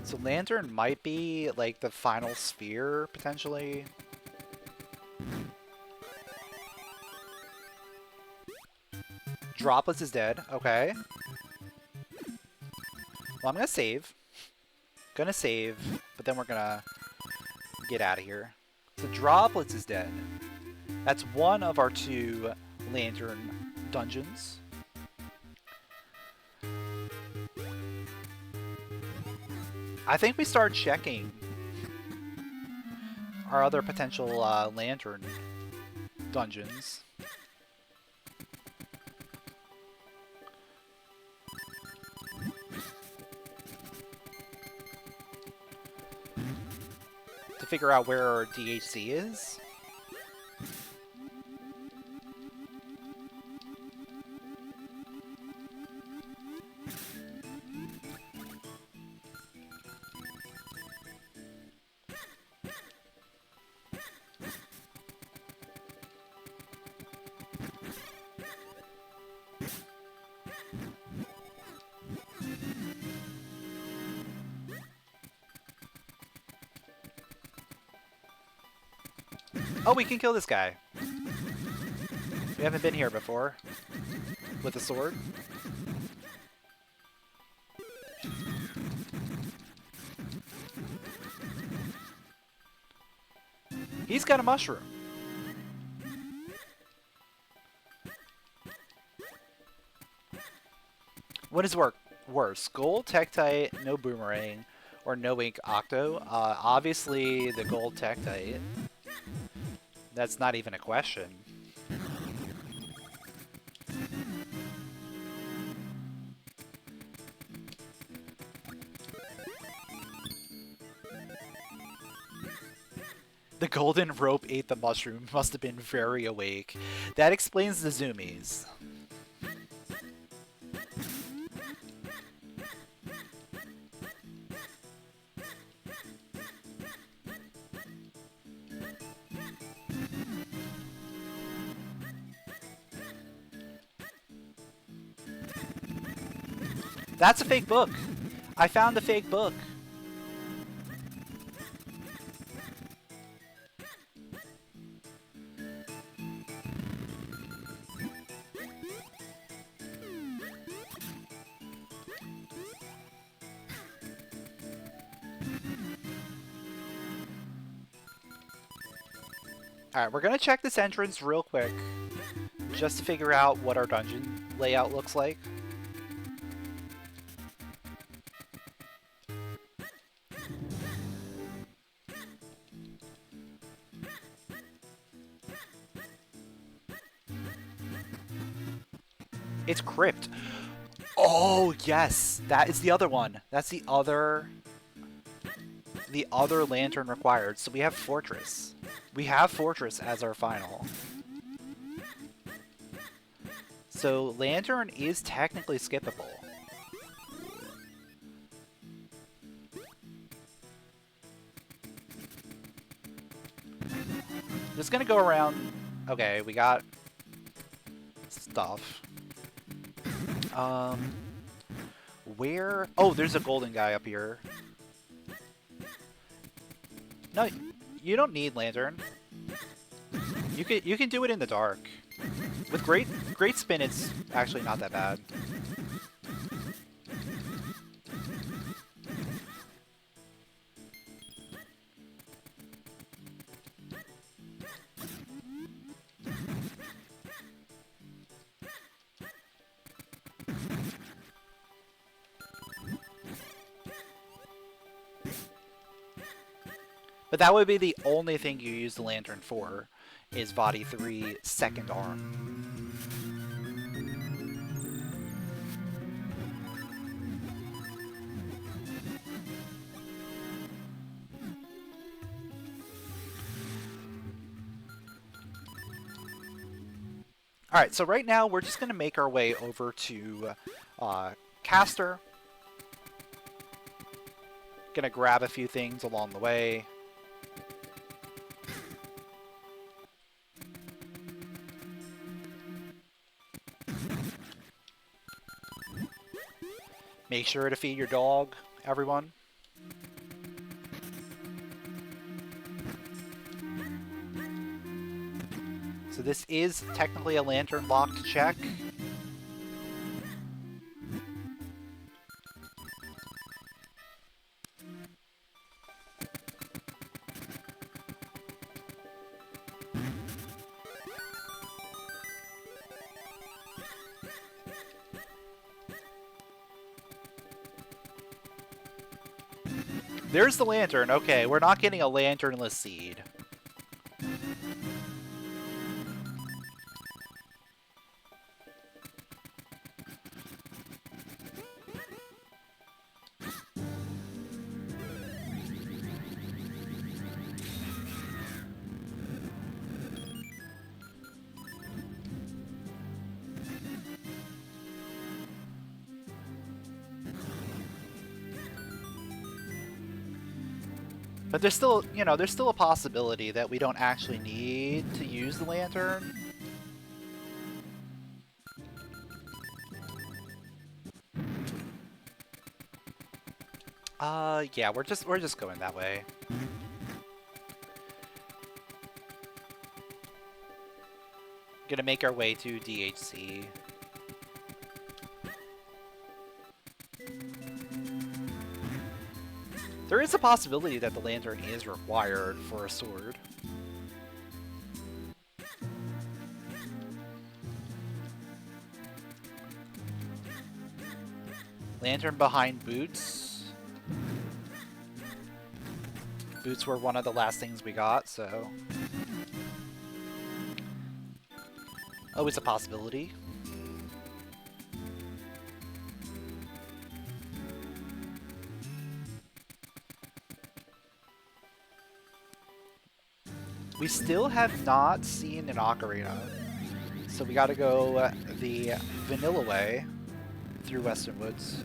So Lantern might be, like, the final sphere, potentially. Droplets is dead. Okay. Well, I'm gonna save. But then we're gonna get out of here. So Droplets is dead. That's one of our 2 Lantern dungeons. I think we start checking our other potential lantern dungeons. To figure out where our DHC is. Oh, we can kill this guy. We haven't been here before. With a sword. He's got a mushroom. What is worse? Gold, Tektite, no Boomerang, or no Ink Octo? Obviously the gold Tektite. That's not even a question. The golden rope ate the mushroom. Must have been very awake. That explains the zoomies. That's a fake book. I found a fake book. Alright, we're gonna check this entrance real quick, just to figure out what our dungeon layout looks like. It's crypt. Oh, yes! That is the other one. That's the other lantern required. So we have Fortress. We have Fortress as our final. So Lantern is technically skippable. Just gonna go around. Okay, we got stuff. Where? Oh, there's a golden guy up here. No, you don't need Lantern. You can do it in the dark. With great spin, it's actually not that bad. But that would be the only thing you use the Lantern for, is Body 3 second arm. Alright, so right now we're just going to make our way over to Caster. Gonna grab a few things along the way. Make sure to feed your dog, everyone. So this is technically a lantern locked check. There's the lantern. Okay, we're not getting a lanternless seed. But there's still, you know, there's still a possibility that we don't actually need to use the lantern. Yeah, we're just going that way. Gonna make our way to DHC. There is a possibility that the lantern is required for a sword. Lantern behind boots. Boots were one of the last things we got, so... Always a possibility. We still have not seen an ocarina, so we gotta go the vanilla way through Western Woods.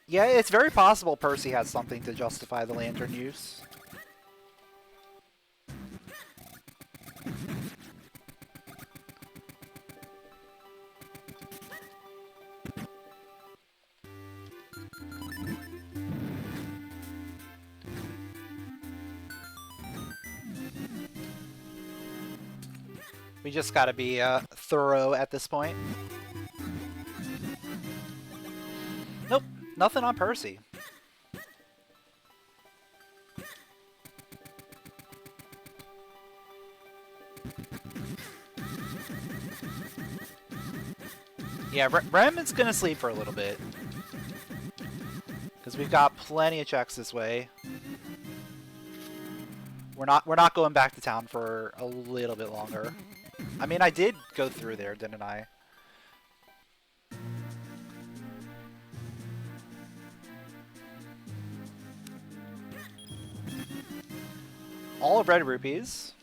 Yeah, it's very possible Percy has something to justify the lantern use. We just gotta be thorough at this point. Nope, nothing on Percy. Yeah, Remnant's gonna sleep for a little bit. Because we've got plenty of checks this way. We're not going back to town for a little bit longer. I mean, I did go through there, didn't I? All of red rupees.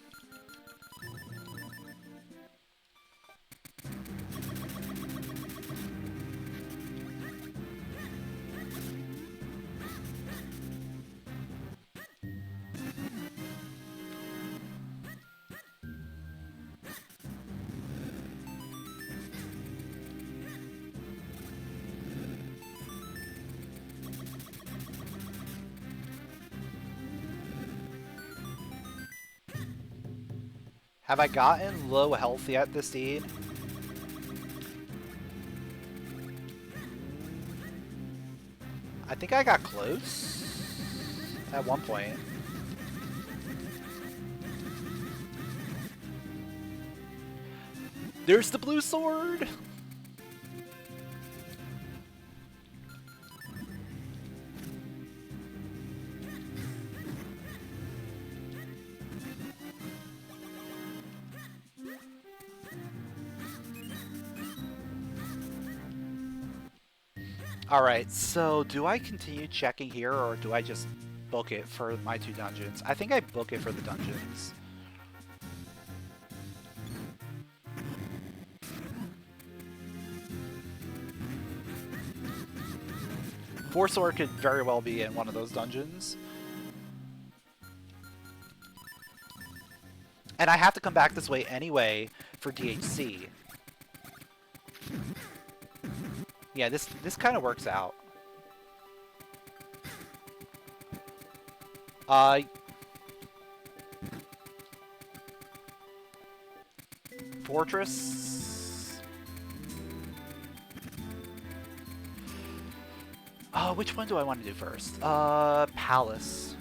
Have I gotten low health yet this seed? I think I got close at one point. There's the blue sword! Alright, so do I continue checking here, or do I just book it for my 2 dungeons? I think I book it for the dungeons. Four Sword could very well be in one of those dungeons. And I have to come back this way anyway for DHC. Yeah, this kind of works out. Fortress. Which one do I want to do first? Palace.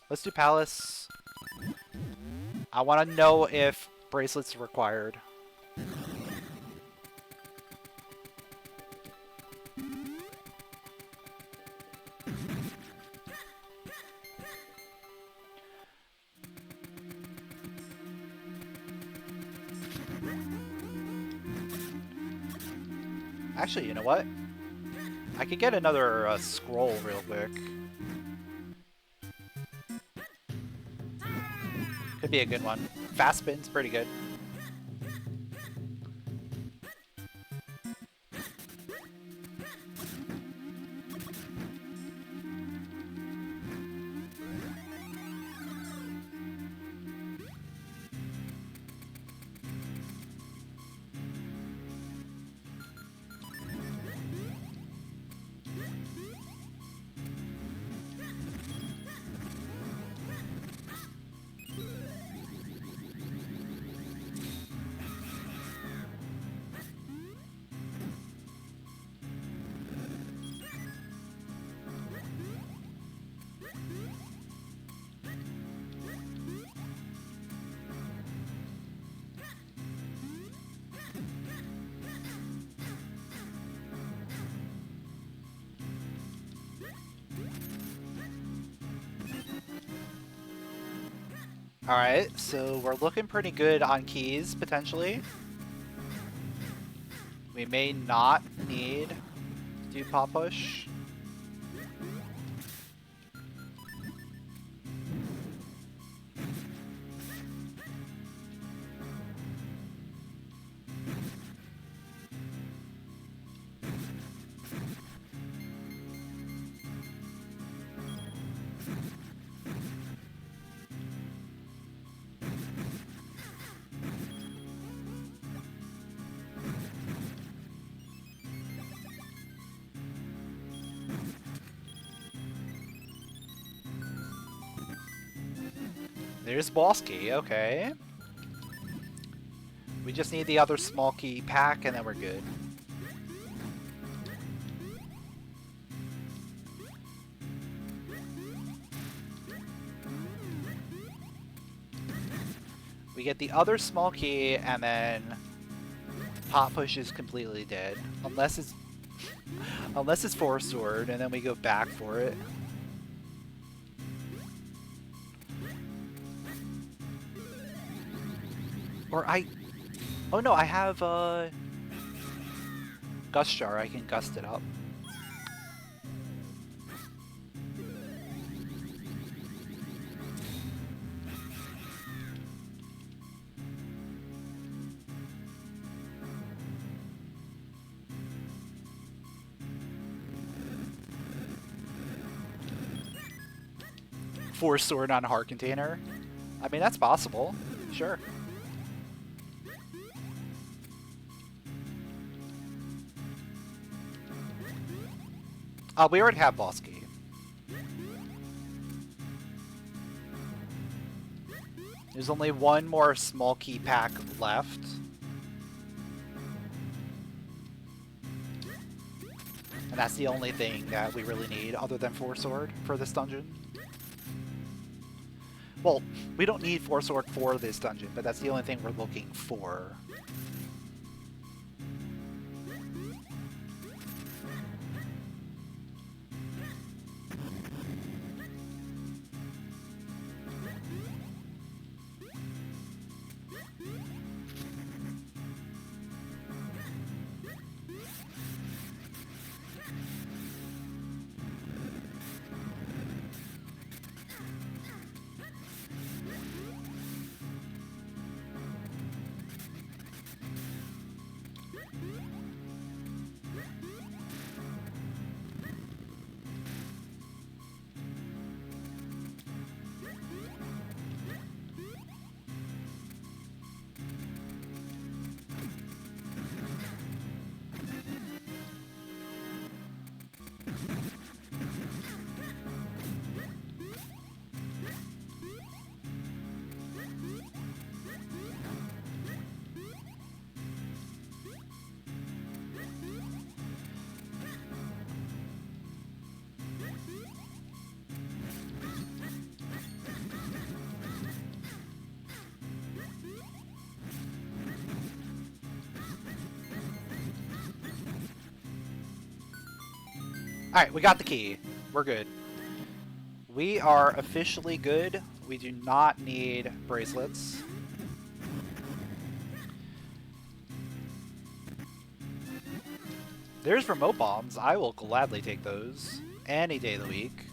Let's do Palace. I want to know if bracelets are required. Actually, you know what? I could get another scroll real quick. Could be a good one. Fast spin's pretty good. Alright, so we're looking pretty good on keys, potentially. We may not need to do pop push. There's boss key, okay. We just need the other small key pack and then we're good. We get the other small key and then pop push is completely dead. Unless it's unless it's force sword and then we go back for it. Or oh no, I have Gust Jar, I can gust it up. Force sword on heart container. I mean, that's possible. Sure. We already have boss key. There's only one more small key pack left. And that's the only thing that we really need other than Force Sword for this dungeon. Well, we don't need Force Sword for this dungeon, but that's the only thing we're looking for. Alright, we got the key. We're good. We are officially good. We do not need bracelets. There's remote bombs. I will gladly take those any day of the week.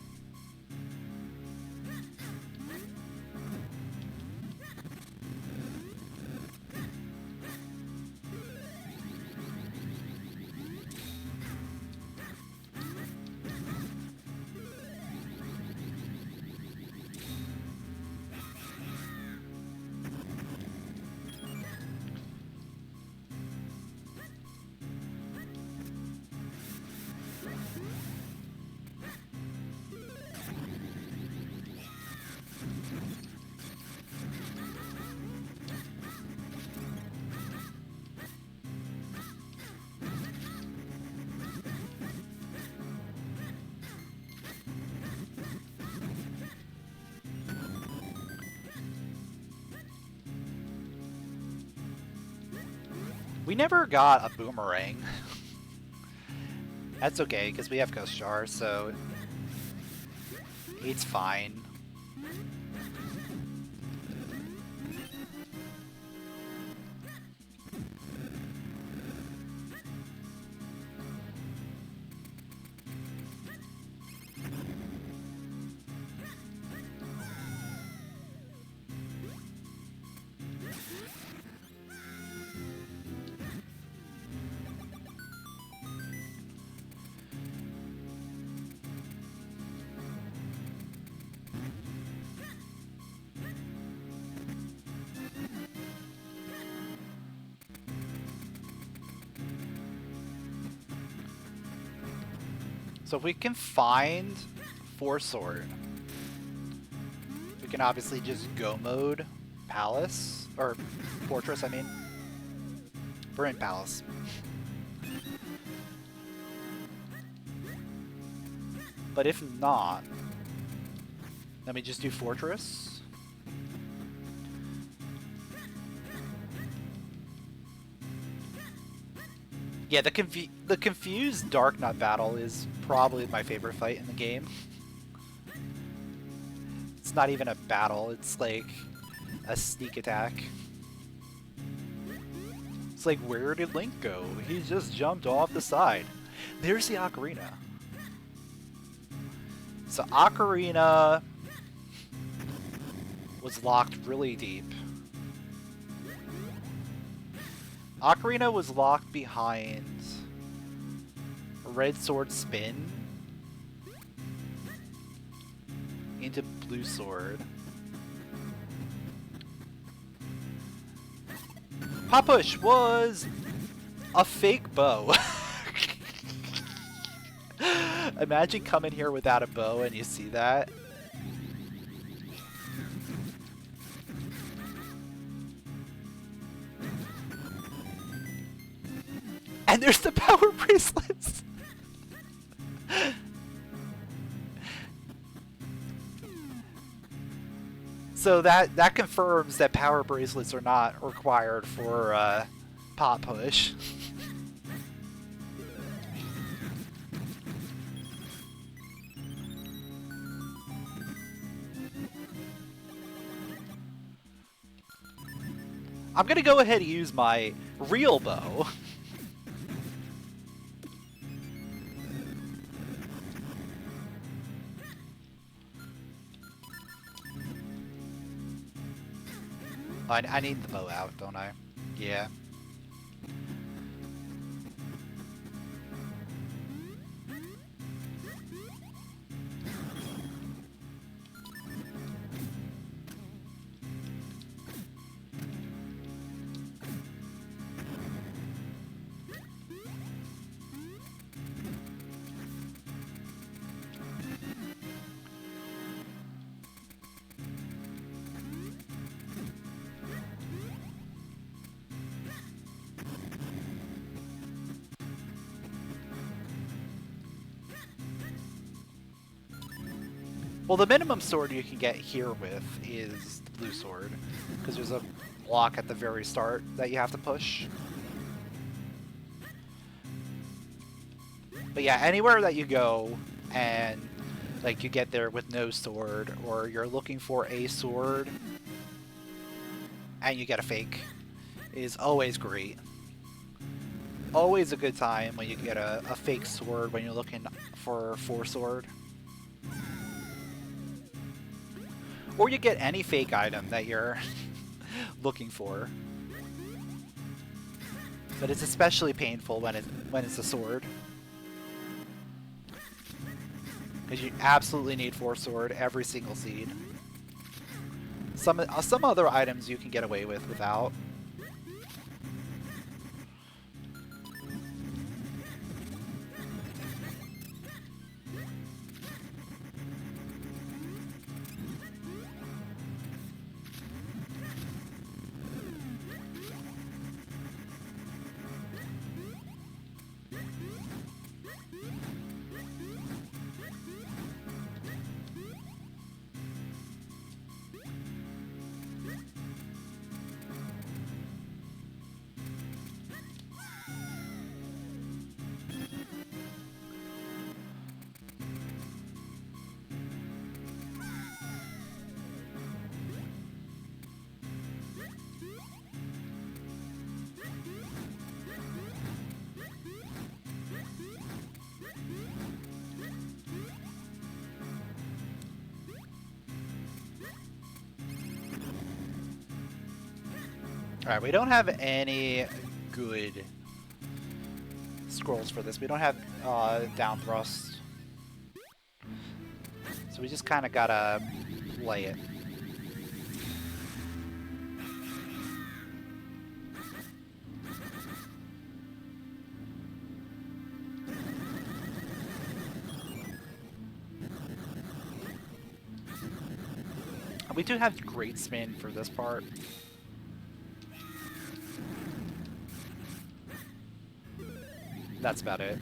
We never got a boomerang. That's okay, because we have Ghost Jar, so it's fine. So if we can find Force Sword, we can obviously just go mode Palace, or Fortress, I mean. We're in Palace. But if not, let me just do Fortress. Yeah, the confused Dark Nut battle is probably my favorite fight in the game. It's not even a battle, it's like a sneak attack. It's like, where did Link go? He just jumped off the side. There's the Ocarina. So Ocarina was locked really deep. Ocarina was locked behind Red Sword Spin into Blue Sword. Pop Push was a fake bow. Imagine coming here without a bow and you see that. And there's the power bracelets! So that confirms that power bracelets are not required for Pop Push. I'm gonna go ahead and use my real bow. I need the bow out, don't I? Yeah. Well, the minimum sword you can get here with is the blue sword, because there's a block at the very start that you have to push. But yeah, anywhere that you go and like you get there with no sword, or you're looking for a sword and you get a fake, is always great. Always a good time when you get a fake sword when you're looking for sword. Or you get any fake item that you're looking for. But it's especially painful when it's a sword. Because you absolutely need 4 sword every single seed. Some other items you can get away with without. Alright, we don't have any good scrolls for this. We don't have down thrust. So we just kind of gotta play it. We do have great spin for this part. That's about it.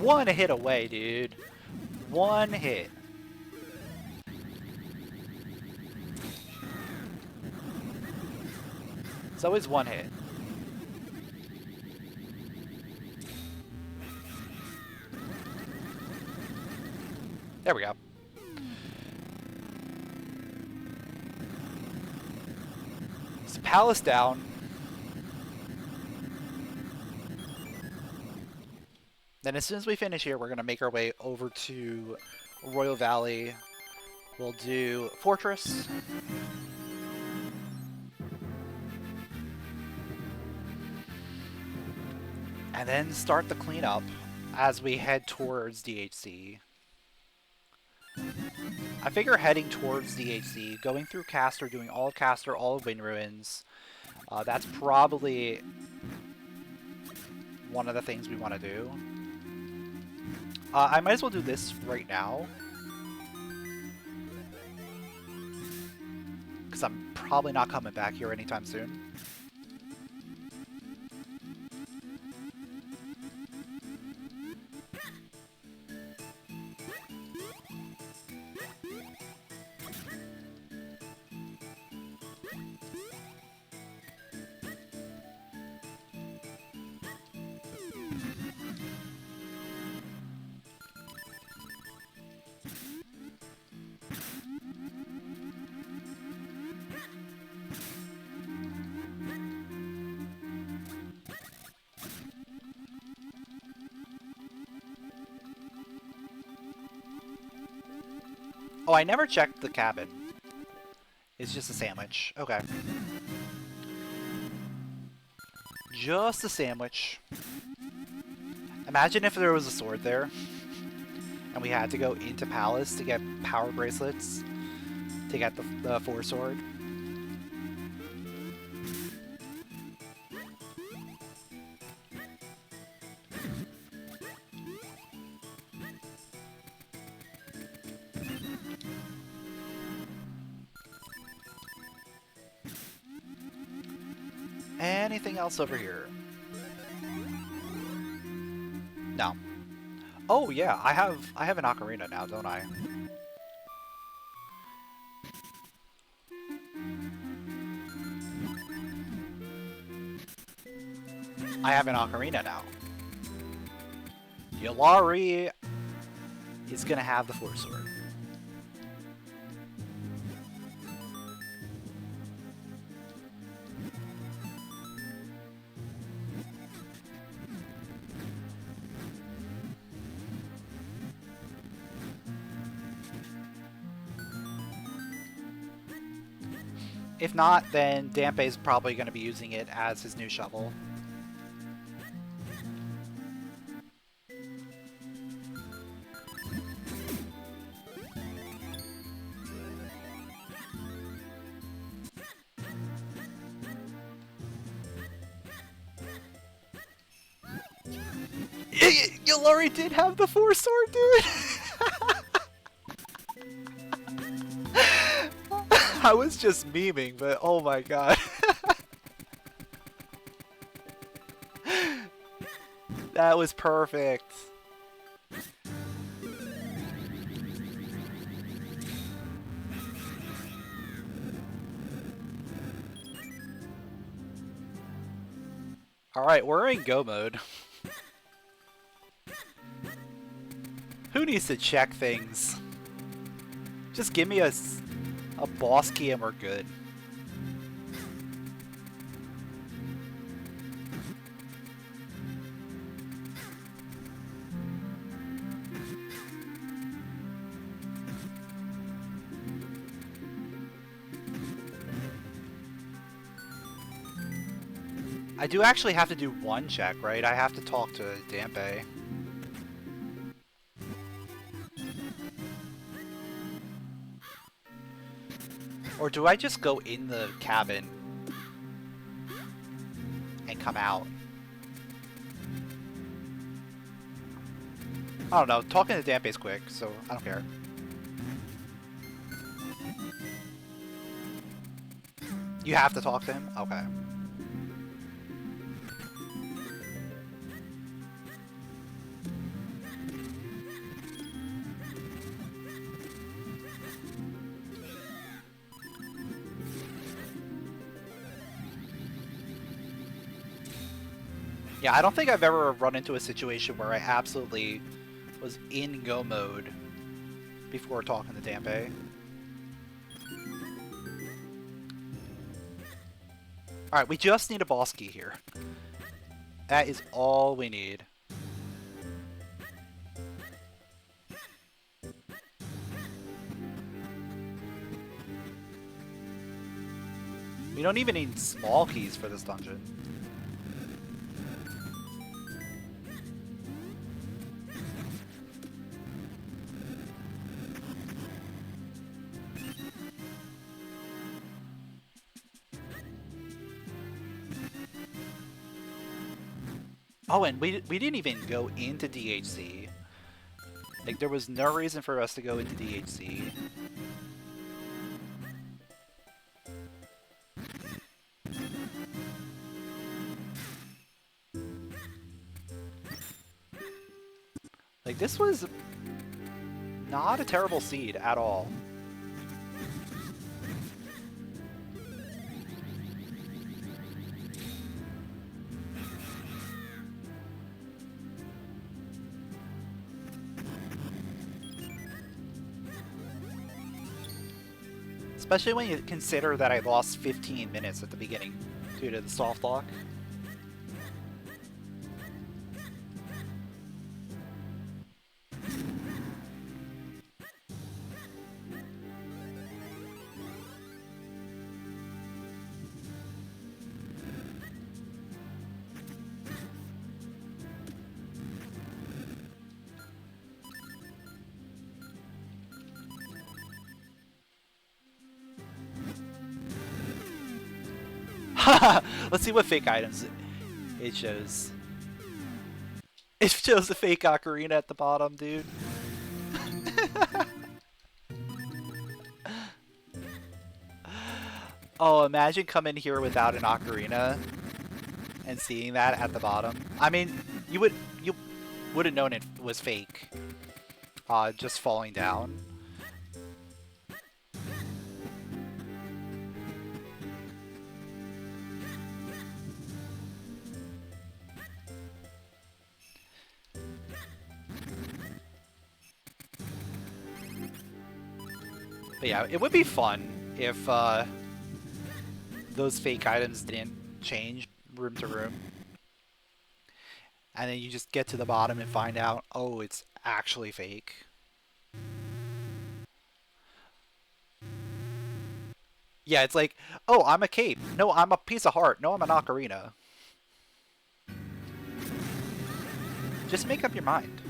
One hit away, dude. One hit. It's always one hit. There we go. So Palace down. Then as soon as we finish here, we're going to make our way over to Royal Valley. We'll do Fortress. And then start the cleanup as we head towards DHC. I figure heading towards DHC, going through Castor, doing all of Castor, all of Wind Ruins, that's probably one of the things we want to do. I might as well do this right now, because I'm probably not coming back here anytime soon. Oh, I never checked the cabin. It's just a sandwich. Okay. Just a sandwich. Imagine if there was a sword there, and we had to go into Palace to get power bracelets to get the Force Sword. Anything else over here? No. Oh yeah, I have an ocarina now, don't I? I have an ocarina now. Yulari is gonna have the Force Sword. If not, then Dampe's probably going to be using it as his new shovel. Yulari did have the Force Sword, dude! I was just memeing, but oh my god. That was perfect. Alright, we're in go mode. Who needs to check things? Just give me a boss key and we're good. I do actually have to do one check, right? I have to talk to Dampe. Or do I just go in the cabin and come out? I don't know. Talking to Dampe's quick, so I don't care. You have to talk to him? Okay. Yeah, I don't think I've ever run into a situation where I absolutely was in go mode before talking to Dampe. Alright, we just need a boss key here. That is all we need. We don't even need small keys for this dungeon. Oh, and we didn't even go into DHC. Like, there was no reason for us to go into DHC. Like, this was not a terrible seed at all. Especially when you consider that I lost 15 minutes at the beginning due to the soft lock. Let's see what fake items it shows. It shows a fake ocarina at the bottom, dude. Oh, imagine coming here without an ocarina and seeing that at the bottom. I mean, you would have known it was fake. Just falling down. But yeah, it would be fun if those fake items didn't change room to room. And then you just get to the bottom and find out, oh, it's actually fake. Yeah, it's like, oh, I'm a cape. No, I'm a piece of heart. No, I'm an ocarina. Just make up your mind.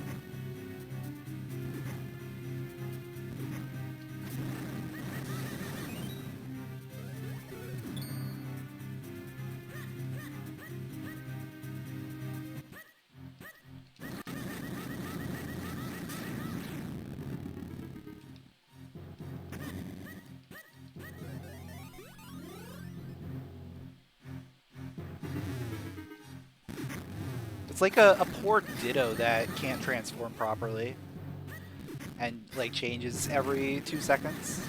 It's like a poor Ditto that can't transform properly and like changes every 2 seconds.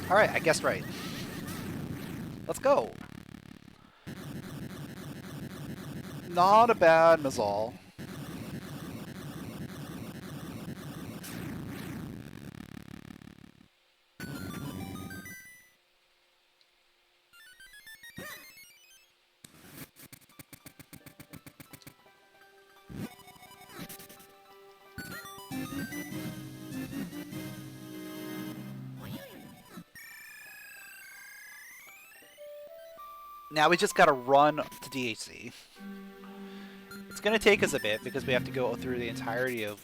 Alright, I guessed right. Let's go. Not a bad Mazal. Now we just gotta run to DHC. It's gonna take us a bit because we have to go through the entirety of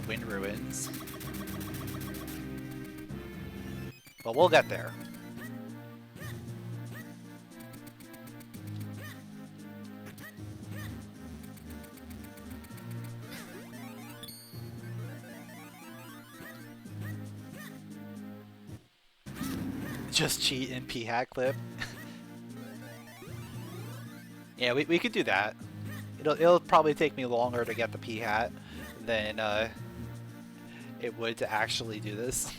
Wind Ruins. But we'll get there. Just cheat in P-Hat clip. Yeah, we could do that. It'll probably take me longer to get the P-Hat than it would to actually do this.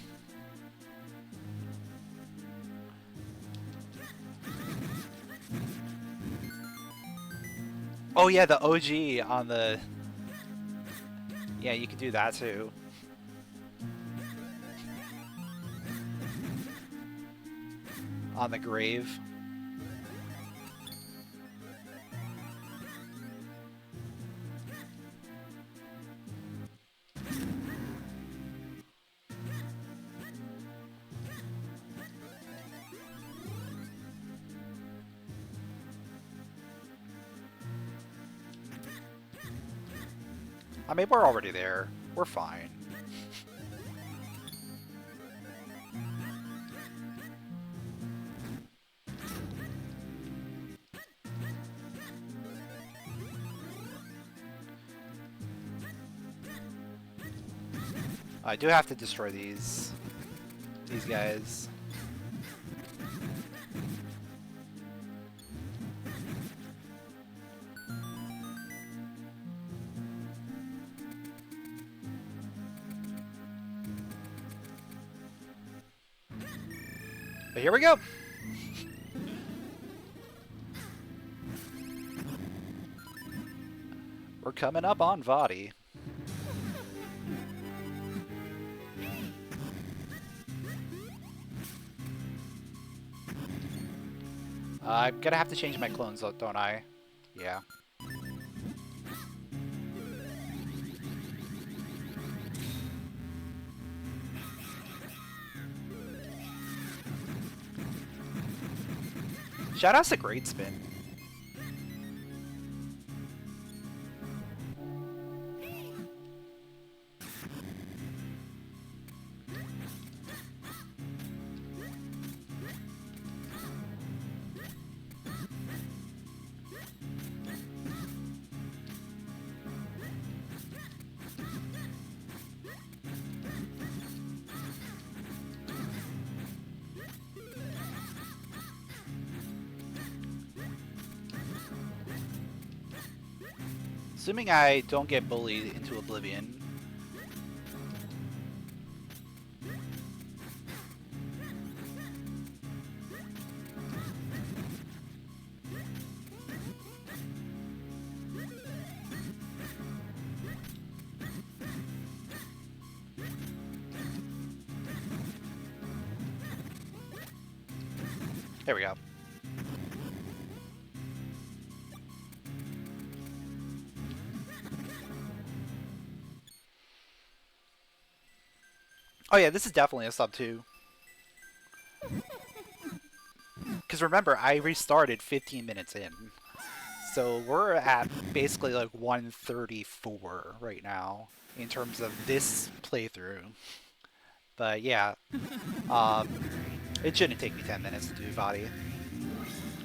Oh yeah, the OG on the... Yeah, you could do that too. On the grave. I mean, we're already there. We're fine. I do have to destroy these guys. But here we go. We're coming up on Vadi. I'm gonna have to change my clones, don't I? Yeah. Shoutouts to Great Spin. Assuming I don't get bullied into oblivion. There we go. Oh yeah, this is definitely a sub 2. Because remember, I restarted 15 minutes in. So we're at basically like 134 right now in terms of this playthrough. But yeah, it shouldn't take me 10 minutes to do Vadi.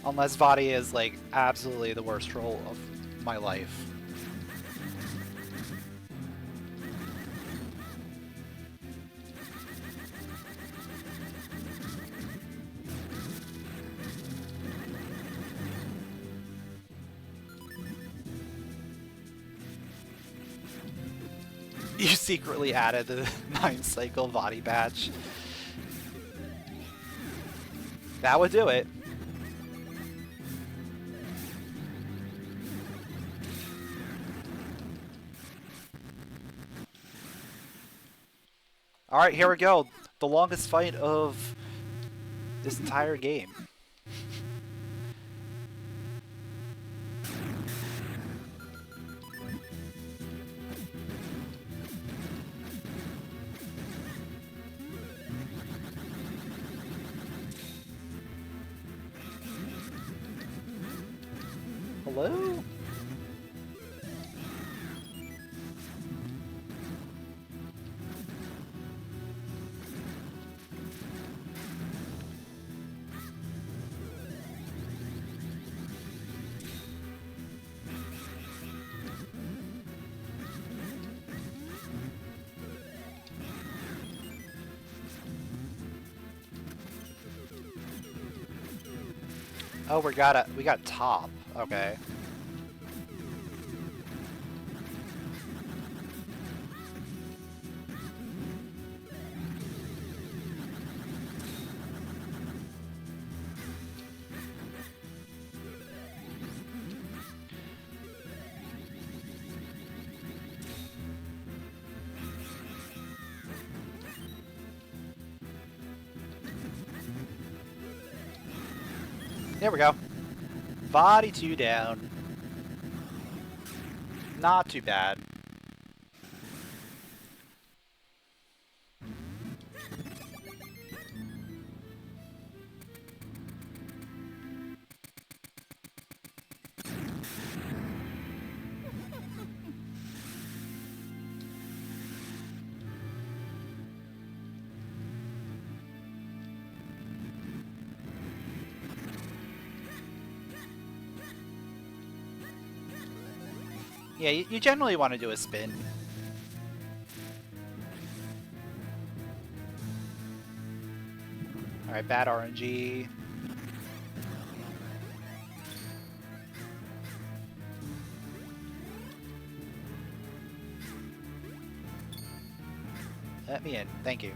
Unless Vadi is like absolutely the worst troll of my life. You secretly added the 9-cycle Vadi batch. That would do it. Alright, here we go. The longest fight of this entire game. Hello? Oh, we got top. Okay. There we go. Body 2 down. Not too bad. Yeah, you generally want to do a spin. Alright, bad RNG. Let me in. Thank you.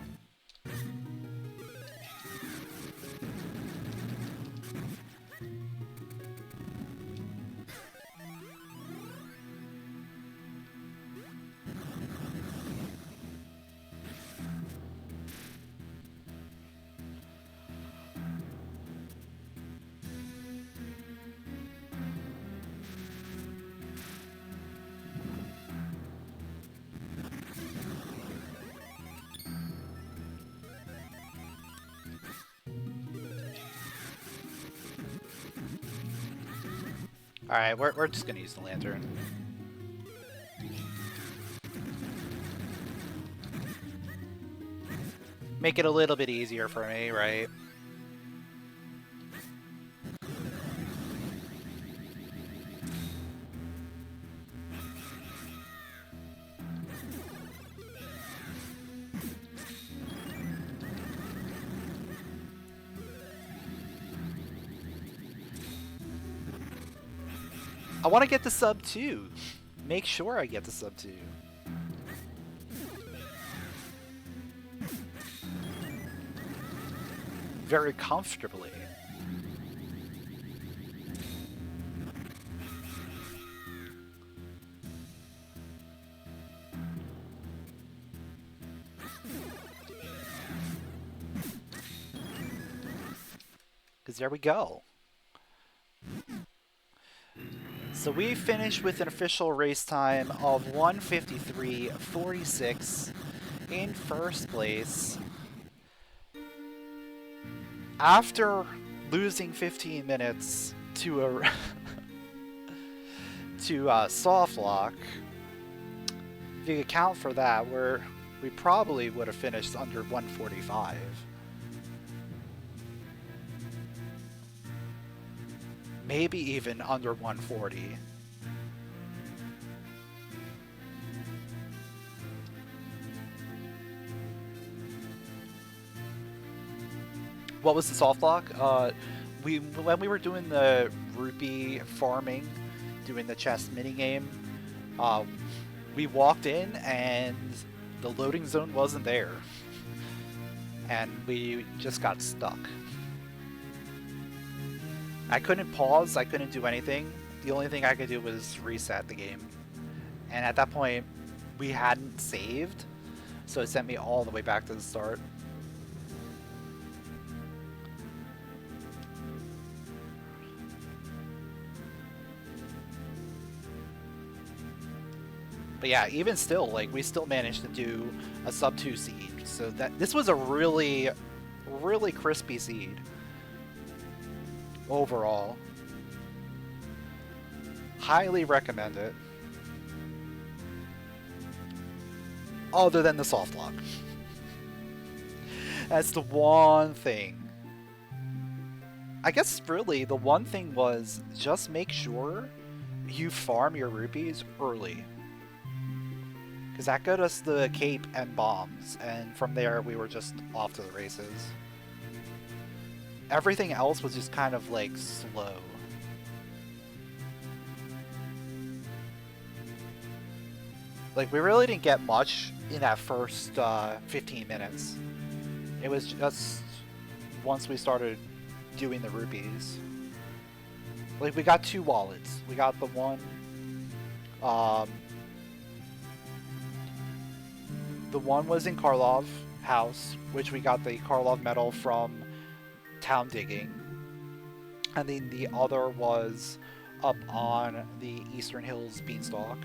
Alright, we're just gonna use the lantern. Make it a little bit easier for me, right? I want to get the sub 2. Make sure I get the sub 2. Very comfortably. Because there we go. So we finished with an official race time of 1:53.46 in first place. After losing 15 minutes to a softlock, if you account for that, we probably would have finished under 1:45. Maybe even under 1:40. What was the soft lock? When we were doing the rupee farming, doing the chess mini game, we walked in and the loading zone wasn't there, and we just got stuck. I couldn't pause, I couldn't do anything. The only thing I could do was reset the game. And at that point, we hadn't saved, so it sent me all the way back to the start. But yeah, even still, like, we still managed to do a sub 2 seed. So this was a really, really crispy seed. Overall. Highly recommend it. Other than the soft lock. That's the one thing. I guess really the one thing was just make sure you farm your rupees early. Because that got us the cape and bombs, and from there we were just off to the races. Everything else was just kind of like slow. Like, we really didn't get much in that first 15 minutes. It was just once we started doing the rupees. Like, we got 2 wallets. We got the one, the one was in Karlov house, which we got the Karlov medal from town digging, and then the other was up on the Eastern Hills Beanstalk,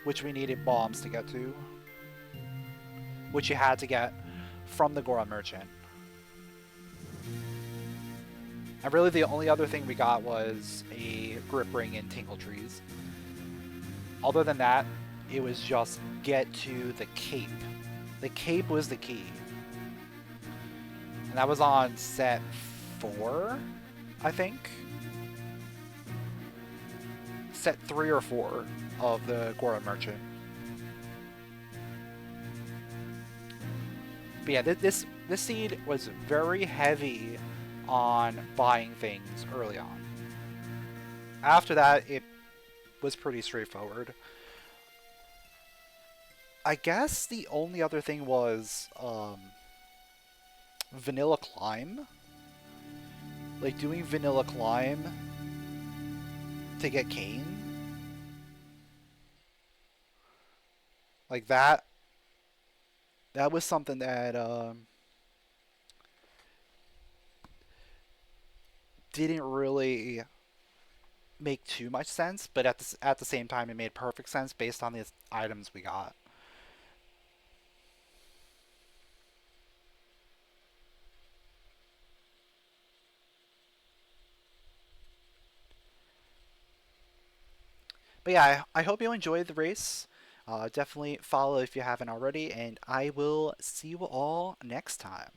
which we needed bombs to get to, which you had to get from the Gora Merchant. And really the only other thing we got was a grip ring and tingle trees. Other than that, it was just get to the cape. The cape was the key. And that was on set 4, I think. Set 3 or 4 of the Gora Merchant. But yeah, this seed was very heavy on buying things early on. After that, it was pretty straightforward. I guess the only other thing was vanilla climb. Like, doing vanilla climb to get cane. Like, that was something that didn't really make too much sense, but at the same time it made perfect sense based on the items we got. But yeah, I hope you enjoyed the race. Definitely follow if you haven't already, and I will see you all next time.